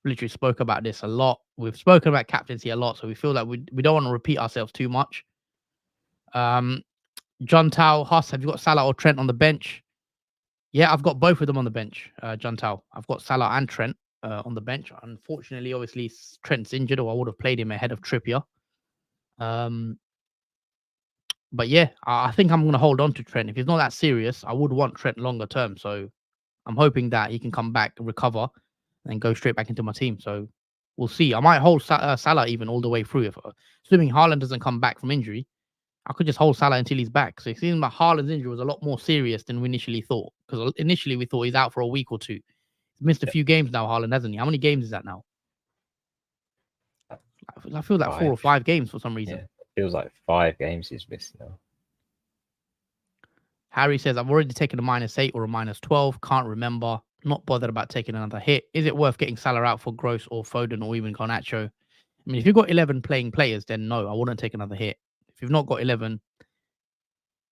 literally spoke about this a lot. We've spoken about captaincy a lot, so we feel like we don't want to repeat ourselves too much. John Tao, Huss, have you got Salah or Trent on the bench? Yeah, I've got both of them on the bench. John Tao, I've got Salah and Trent on the bench. Unfortunately, obviously Trent's injured, or I would have played him ahead of Trippier. But yeah, I think I'm going to hold on to Trent. If he's not that serious, I would want Trent longer term. So I'm hoping that he can come back, recover, and go straight back into my team. So we'll see. I might hold Salah even all the way through. If assuming Haaland doesn't come back from injury, I could just hold Salah until he's back. So it seems like Haaland's injury was a lot more serious than we initially thought. Because initially we thought he's out for a week or two. He's missed a few games now, Haaland, hasn't he? How many games is that now? I feel like 4 or 5 games for some reason. Yeah, it feels like 5 games he's missed now. Harry says, I've already taken a -8 or a -12. Can't remember. Not bothered about taking another hit. Is it worth getting Salah out for Gross or Foden or even Garnacho? I mean, if you've got 11 playing players, then no, I wouldn't take another hit. If you've not got 11,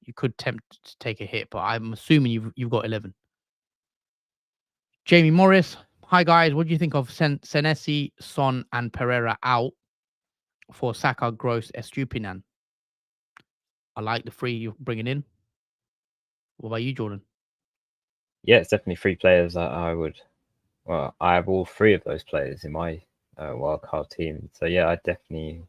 you could tempt to take a hit, but I'm assuming you've got 11. Jamie Morris, hi guys. What do you think of Senesi, Son, and Pereira out for Saka, Gross, Estupinan? I like the 3 you're bringing in. What about you, Jordan? Yeah, it's definitely 3 players that I would. Well, I have all 3 of those players in my wildcard team. So yeah, I definitely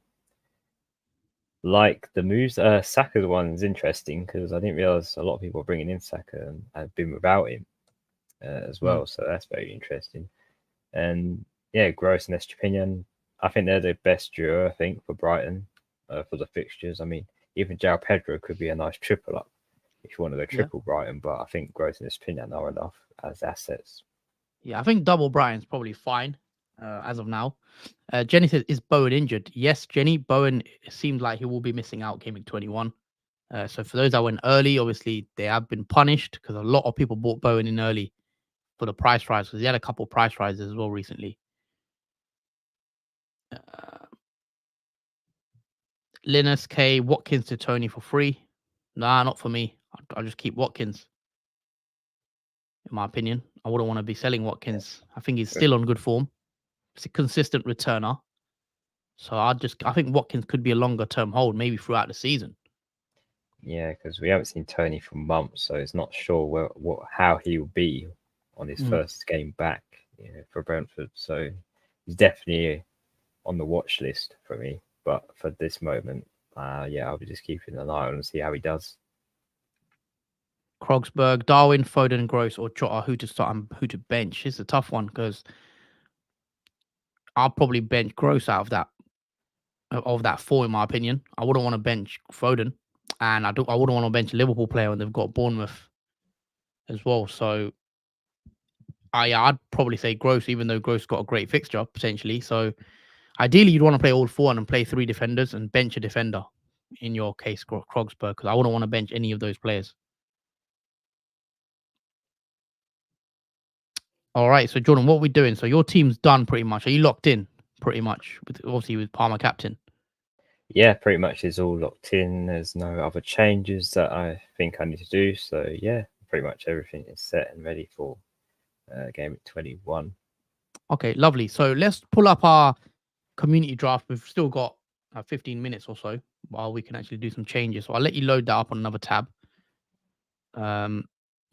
like the moves. Saka's one is interesting because I didn't realize a lot of people are bringing in Saka and have been without him as well. So that's very interesting. And yeah, Gross and Estupiñán, I think they're the best duo. I think for Brighton for the fixtures. I mean, even João Pedro could be a nice triple up if you want to go triple Brighton, but I think Gross and Estupiñán are enough as assets. Yeah, I think double Brighton's probably fine as of now. Jenny says, is Bowen injured? Yes, Jenny. Bowen seems like he will be missing out Game Week 21. So for those that went early, obviously they have been punished because a lot of people bought Bowen in early for the price rise because he had a couple price rises as well recently. Linus K, Watkins to Tony for free. Nah, not for me. I'll just keep Watkins. In my opinion, I wouldn't want to be selling Watkins. I think he's still on good form. It's a consistent returner. So I think Watkins could be a longer term hold, maybe throughout the season. Yeah, because we haven't seen Tony for months, so it's not sure how he will be on his first game back for Brentford. So he's definitely on the watch list for me. But for this moment, yeah, I'll be just keeping an eye on and see how he does. Krogsberg, Darwin, Foden, Gross, or Jota, who to start and who to bench? It's a tough one because I'll probably bench Gross out of that 4, in my opinion. I wouldn't want to bench Foden, and I wouldn't want to bench a Liverpool player when they've got Bournemouth as well. So I'd probably say Gross, even though Gross got a great fixture potentially. So ideally, you'd want to play all four and play three defenders and bench a defender. In your case, Krogsberg, because I wouldn't want to bench any of those players. All right, so Jordan, what are we doing? So your team's done pretty much. Are you locked in pretty much? Obviously with Palmer captain. Yeah, pretty much is all locked in. There's no other changes that I think I need to do. So yeah, pretty much everything is set and ready for game 21. Okay, lovely. So let's pull up our community draft. We've still got 15 minutes or so while we can actually do some changes. So I'll let you load that up on another tab.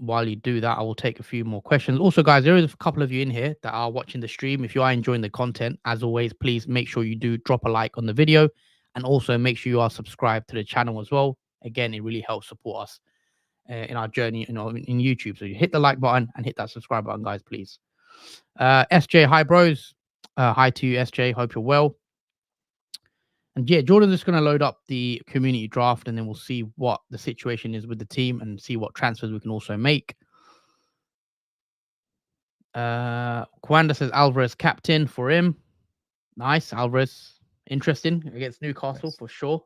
While you do that, I will take a few more questions. Also, guys, there is a couple of you in here that are watching the stream. If you are enjoying the content, as always, please make sure you do drop a like on the video, and also make sure you are subscribed to the channel as well. Again, it really helps support us in our journey, in YouTube. So you hit the like button and hit that subscribe button, guys, please. SJ, hi bros. Hi to you, SJ. Hope you're well. And yeah, Jordan's just going to load up the community draft, and then we'll see what the situation is with the team and see what transfers we can also make. Kwanda says Alvarez captain for him. Nice, Alvarez. Interesting against Newcastle for sure.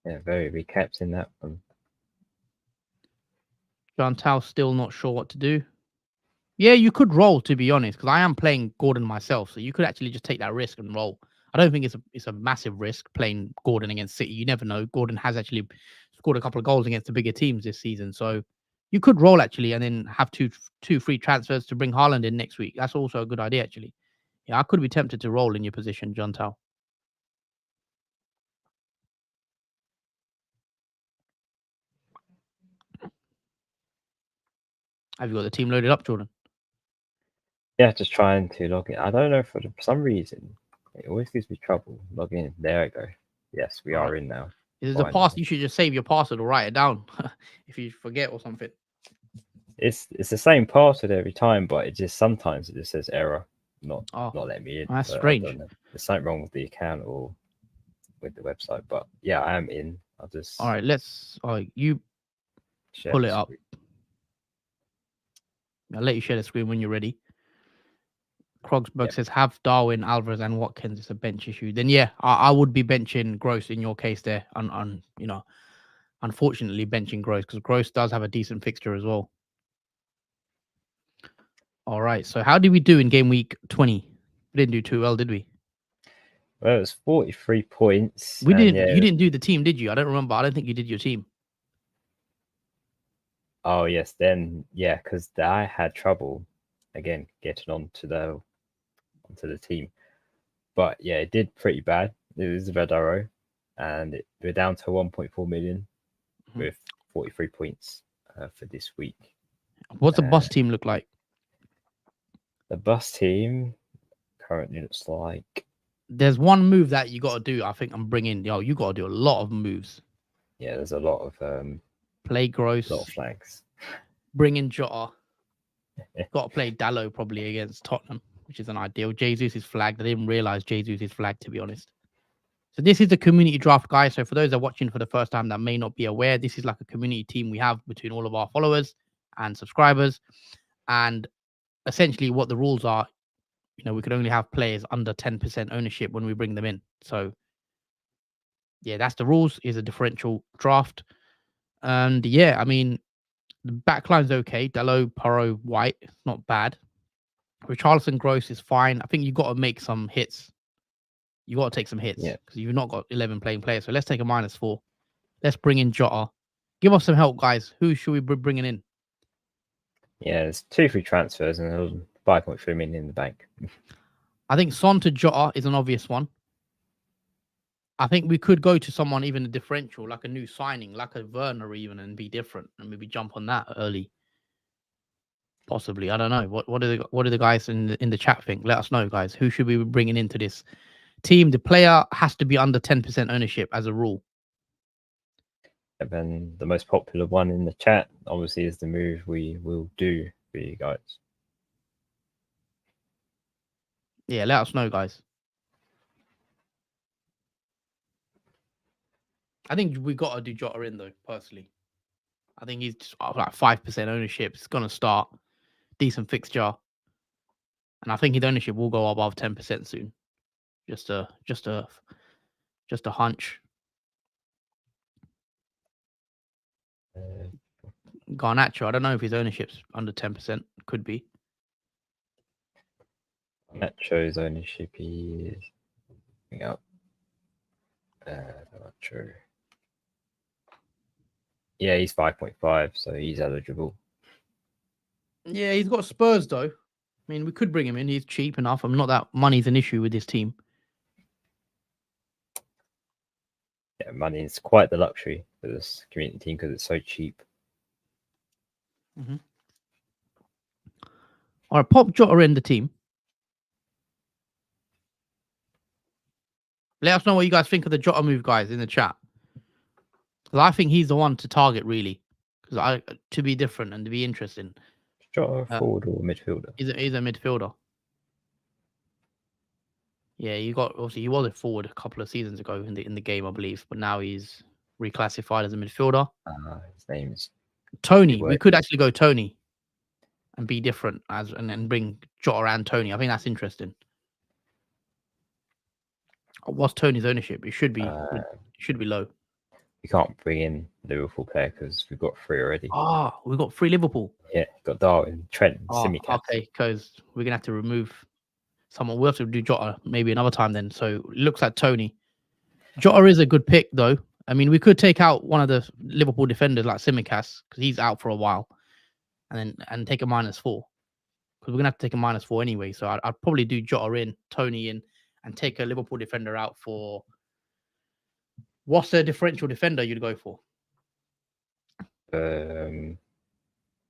Yeah, very recapped in that one. John Tao still not sure what to do. Yeah, you could roll, to be honest, because I am playing Gordon myself, so you could actually just take that risk and roll. I don't think it's a massive risk playing Gordon against City. You never know. Gordon has actually scored a couple of goals against the bigger teams this season, so you could roll actually, and then have two free transfers to bring Haaland in next week. That's also a good idea, actually. Yeah, I could be tempted to roll in your position, John Tao. Have you got the team loaded up, Jordan? Yeah, just trying to log in. I don't know, for some reason it always gives me trouble logging in. There we go. Yes, we are in now. Is it a pass? You should just save your password or write it down if you forget or something. It's the same password every time, but it just sometimes it just says error, not letting me in. That's strange. There's something wrong with the account or with the website, but yeah, I am in. I'll just all right. Let's. You pull it up. I'll let you share the screen when you're ready. Krogsberg says have Darwin, Alvarez, and Watkins. It's a bench issue. Then yeah, I would be benching Gross in your case there. Unfortunately benching Gross because Gross does have a decent fixture as well. All right. So how did we do in game week 20? We didn't do too well, did we? Well, it was 43 points. We didn't. Yeah, you didn't do the team, did you? I don't remember. I don't think you did your team. Oh yes, then yeah, because I had trouble again getting onto the team. But yeah, it did pretty bad. It was a red arrow, and we're down to 1.4 million with 43 points for this week. What's the bus team look like? The bus team currently looks like. There's one move that you got to do. I think I'm bringing. You got to do a lot of moves. Yeah, there's a lot of play Gross. A lot of flags. Bring in Jota. Got to play Dalot probably against Tottenham, which is an ideal. Jesus is flagged. I didn't realize Jesus is flagged, to be honest. So this is the community draft, guys. So for those that are watching for the first time that may not be aware, this is like a community team we have between all of our followers and subscribers. And essentially what the rules are, we could only have players under 10% ownership when we bring them in. So yeah, that's the rules. Is a differential draft. And yeah, I mean, the backline's okay. Dalot, Porro, White, it's not bad. Richarlison, Gross is fine. I think you've got to make some hits. You got to take some hits because you've not got 11 playing players. So let's take a -4. Let's bring in Jota. Give us some help, guys. Who should we be bringing in? Yeah, there's 2 free transfers and 5.3 million in the bank. I think Son to Jota is an obvious one. I think we could go to someone even a differential, like a new signing, like a Werner even, and be different, and maybe jump on that early. Possibly, I don't know. What do the guys in the chat think? Let us know, guys. Who should we be bringing into this team? The player has to be under 10% ownership as a rule. And then the most popular one in the chat, obviously, is the move we will do for you guys. Yeah, let us know, guys. I think we got to do Jota in, though, personally. I think he's just like 5% ownership. It's gonna start decent fixture, and I think his ownership will go above 10% soon. Just a hunch. Garnacho, I don't know if his ownership's under 10%. Could be. Nacho's ownership is up. Nacho. Yeah, he's 5.5, so he's eligible. Yeah, he's got Spurs though. I mean, we could bring him in. He's cheap enough. I'm not that money's an issue with this team. Yeah, money is quite the luxury for this community team because it's so cheap. Mm-hmm. All right, pop Jota in the team. Let us know what you guys think of the Jota move, guys, in the chat. Because I think he's the one to target, really. Because to be different and to be interesting. Jota forward or midfielder? He's a midfielder. Yeah, obviously he was a forward a couple of seasons ago in the game, I believe, but now he's reclassified as a midfielder. His name's Tony. We could actually go Tony and be different and then bring Jota and Tony. I think that's interesting. What's Tony's ownership? It should be low. We can't bring in Liverpool player because we've got 3 already. We've got 3 Liverpool. Yeah, got Darwin, Trent, Tsimikas. Okay, because we're gonna have to remove someone. We'll have to do Jota maybe another time then. So it looks like Tony. Jota is a good pick though. I mean, we could take out one of the Liverpool defenders like Tsimikas because he's out for a while, and take a -4 because we're gonna have to take a -4 anyway. So I'd probably do Jota in, Tony in, and take a Liverpool defender out for. What's the differential defender you'd go for?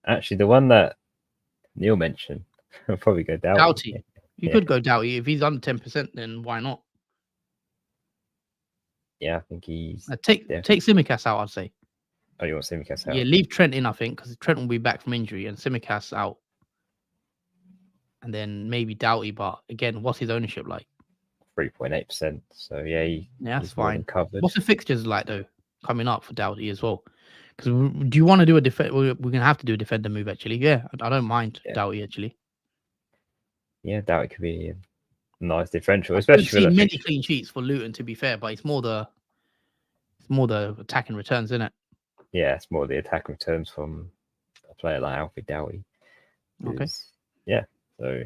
Actually, the one that Neil mentioned, I'll probably go Doughty. Doughty. You could go Doughty. If he's under 10%, then why not? Yeah, I think he's... Take Tsimikas out, I'd say. Oh, you want Tsimikas out? Yeah, leave Trent in, I think, because Trent will be back from injury, and Tsimikas out. And then maybe Doughty, but again, what's his ownership like? 3.8%. So yeah, that's fine. Covered. What's the fixtures like though coming up for Doughty as well? Because do you want to do a defend? We're gonna have to do a defender move actually. Yeah, I don't mind Doughty actually. Yeah, Doughty could be a nice differential, especially for many clean sheets for Luton. To be fair, but it's more the attacking returns, isn't it? Yeah, it's more the attacking returns from a player like Alfie Doughty. Okay. Yeah. So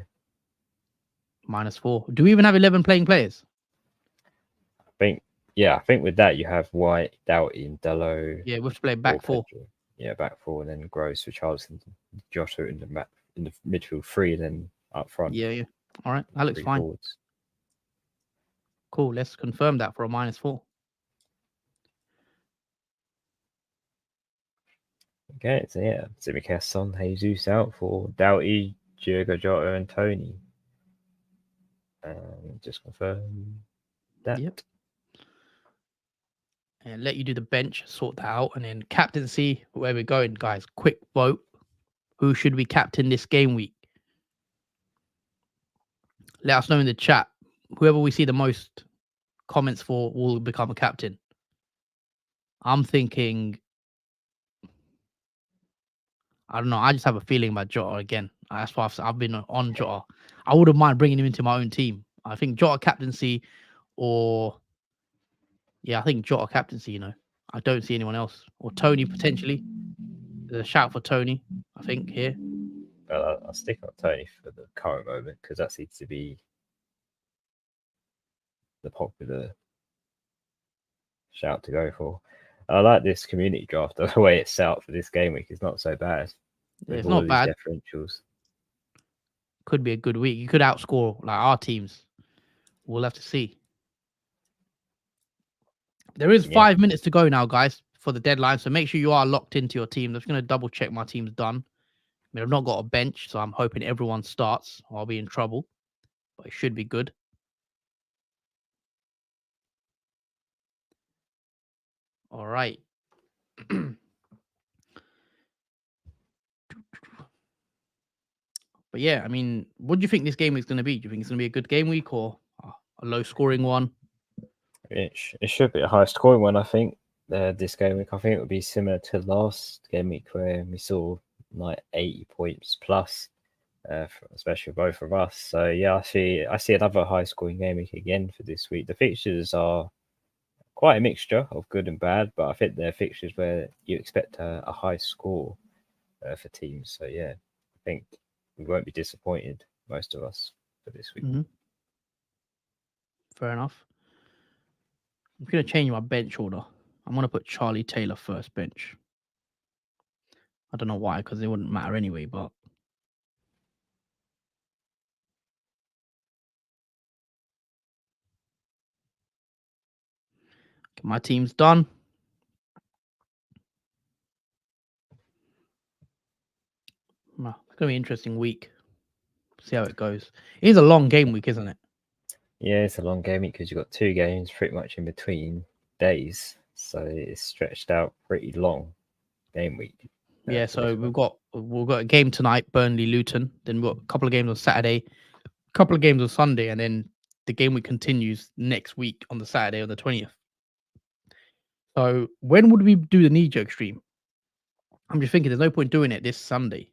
-4. Do we even have 11 playing players? I think with that you have White, Doughty, and Dalot. Yeah, we have to play back 4. Yeah, back 4, and then Gross, Richarlison, Jota in the midfield 3, and then up front. Yeah. All right, that looks fine. Forwards. Cool. Let's confirm that for a -4. Okay, so yeah, Tsimikas, Son, Jesus out for Doughty, Diogo Jota, and Tony. Just confirm that. Yep. And let you do the bench, sort that out, and then captaincy. Where we're going, guys? Quick vote. Who should we captain this game week? Let us know in the chat. Whoever we see the most comments for will become a captain. I'm thinking. I don't know. I just have a feeling about Jota again. That's why I've been on Jota. I wouldn't mind bringing him into my own team. I think Jota captaincy, or I think Jota captaincy. I don't see anyone else, or Tony potentially. There's a shout for Tony. I think here. Well, I'll stick on Tony for the current moment because that seems to be the popular shout to go for. I like this community draft. The way it's set up for this game week is not so bad. It's not bad. Differentials. Could be a good week. You could outscore like our teams. We'll have to see. There is 5 minutes to go now, guys, for the deadline. So make sure you are locked into your team. I'm just going to double check my team's done. I mean, I've not got a bench, so I'm hoping everyone starts or I'll be in trouble. But it should be good. All right. But yeah, I mean, what do you think this game week's going to be? Do you think it's going to be a good game week or a low scoring one? It should be a high scoring one, I think. this game week. I think it would be similar to last game week where we saw like 80 points plus, especially for both of us. So yeah, I see another high scoring game week again for this week. The fixtures are quite a mixture of good and bad, but I think they're fixtures where you expect a high score for teams. So yeah, I think we won't be disappointed, most of us, for this week. Mhm. Fair enough. I'm going to change my bench order. I'm going to put Charlie Taylor first bench. I don't know why, because it wouldn't matter anyway, but okay, my team's done. Well, it's going to be an interesting week. See how it goes. It is a long game week, isn't it? Yeah, it's a long game week because you've got 2 games pretty much in between days, so it's stretched out pretty long game week. Yeah, so we've got a game tonight, Burnley Luton. Then we've got a couple of games on Saturday, a couple of games on Sunday, and then the game week continues next week on the Saturday on the 20th. So when would we do the knee jerk stream? I'm just thinking there's no point doing it this Sunday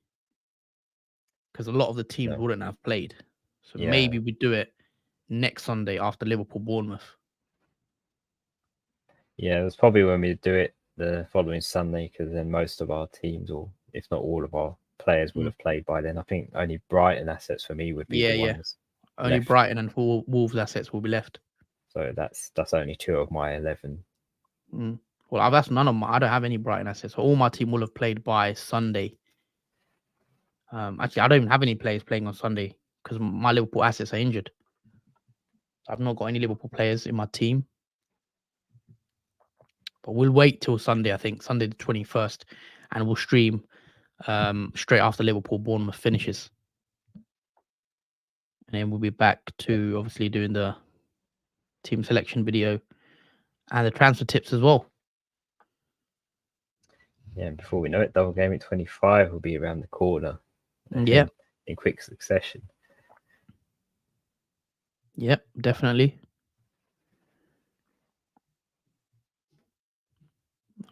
because a lot of the teams No. wouldn't have played. So Yeah. maybe we do it next Sunday after Liverpool Bournemouth. Yeah, that's probably when we do it the following Sunday because then most of our teams, or if not all of our players, would have played by then. I think only Brighton assets for me would be the ones. Only left. Brighton and Wolves assets will be left. So that's only 2 of my 11. Well, that's none of my. I don't have any Brighton assets. So all my team will have played by Sunday. Actually, I don't even have any players playing on Sunday because my Liverpool assets are injured. I've not got any Liverpool players in my team. But we'll wait till Sunday, I think, Sunday the 21st, and we'll stream straight after Liverpool Bournemouth finishes. And then we'll be back to obviously doing the team selection video and the transfer tips as well. Yeah, and before we know it, double game at 25 will be around the corner. Yeah. In quick succession. Yep, definitely.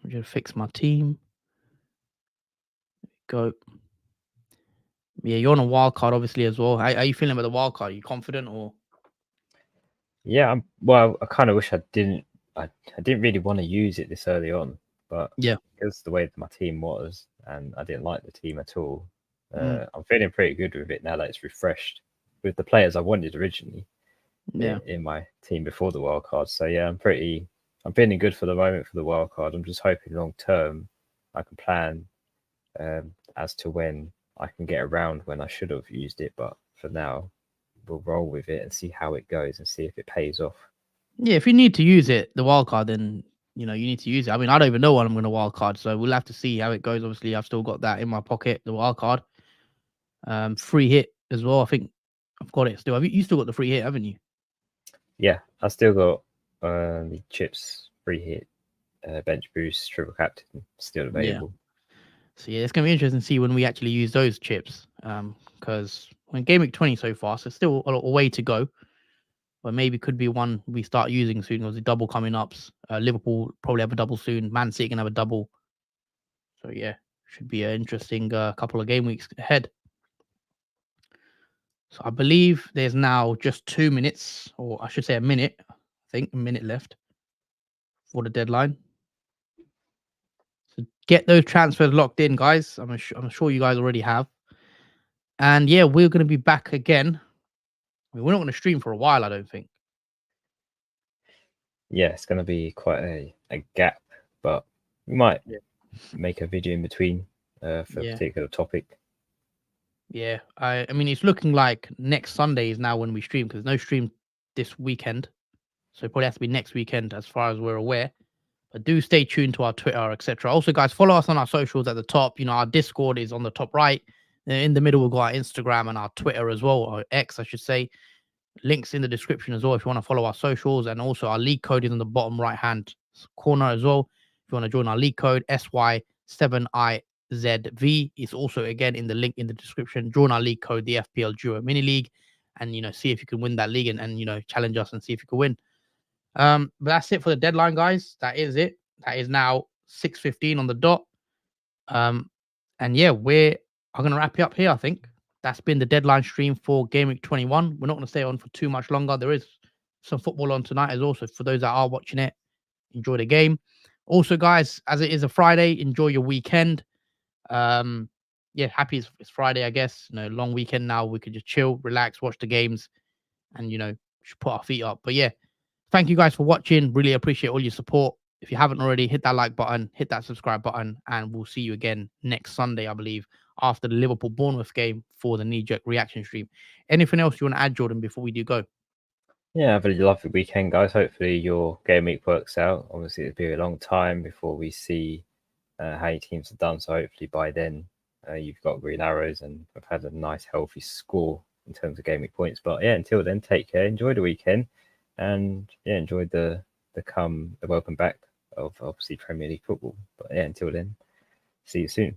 I'm just fix my team. Go. Yeah, you're on a wild card, obviously, as well. How are you feeling about the wild card? Are you confident or? Yeah, well, I kind of wish I didn't really want to use it this early on, but yeah, because the way that my team was, and I didn't like the team at all, I'm feeling pretty good with it now that it's refreshed with the players I wanted originally. In my team before the wild card. So yeah, I'm feeling good for the moment for the wild card. I'm just hoping long term I can plan as to when I can get around when I should have used it. But for now, we'll roll with it and see how it goes and see if it pays off. Yeah, if you need to use it, the wild card, then you need to use it. I mean, I don't even know when I'm going to wild card, so we'll have to see how it goes. Obviously, I've still got that in my pocket, the wild card. Free hit as well. I think I've got it still. You still got the free hit, haven't you? Yeah, I still got the chips free hit, bench boost, triple captain still available. Yeah. So yeah, it's gonna be interesting to see when we actually use those chips. Because when game week 20 so far, so still a way to go. But maybe could be one we start using soon. Because the double coming up. Liverpool probably have a double soon. Man City can have a double. So yeah, should be an interesting couple of game weeks ahead. So I believe there's now just 2 minutes, or I should say a minute. I think a minute left for the deadline. So get those transfers locked in, guys. I'm sure you guys already have. And yeah, we're going to be back again. I mean, we're not going to stream for a while, I don't think. Yeah, it's going to be quite a gap, but we might make a video in between for a particular topic. Yeah, I mean, it's looking like next Sunday is now when we stream because there's no stream this weekend. So it probably has to be next weekend as far as we're aware. But do stay tuned to our Twitter, etc. Also, guys, follow us on our socials at the top. Our Discord is on the top right. In the middle, we've got our Instagram and our Twitter as well, or X, I should say. Links in the description as well if you want to follow our socials. And also, our league code is in the bottom right-hand corner as well. If you want to join our league code, SY7IZV is also, again, in the link in the description. Join our league code, the FPL Duo Mini League, and, see if you can win that league and challenge us and see if you can win. But that's it for the deadline, guys. That is it. That is now 6:15 on the dot. And yeah, I'm gonna wrap it up here. I think that's been the deadline stream for Game Week 21. We're not gonna stay on for too much longer. There is some football on tonight as also for those that are watching it. Enjoy the game. Also, guys, as it is a Friday, enjoy your weekend. Yeah, happy it's Friday, I guess. Long weekend now. We could just chill, relax, watch the games, and just put our feet up. But yeah, thank you guys for watching. Really appreciate all your support. If you haven't already, hit that like button, hit that subscribe button, and we'll see you again next Sunday, I believe, after the Liverpool Bournemouth game for the knee-jerk reaction stream. Anything else you want to add, Jordan, before we do go? Yeah, have a lovely weekend, guys. Hopefully your game week works out. Obviously, it'll be a long time before we see how your teams have done. So hopefully by then you've got green arrows and have had a nice, healthy score in terms of game week points. But yeah, until then, take care. Enjoy the weekend, and yeah, enjoy the welcome back of obviously Premier League football. But yeah, until then, see you soon.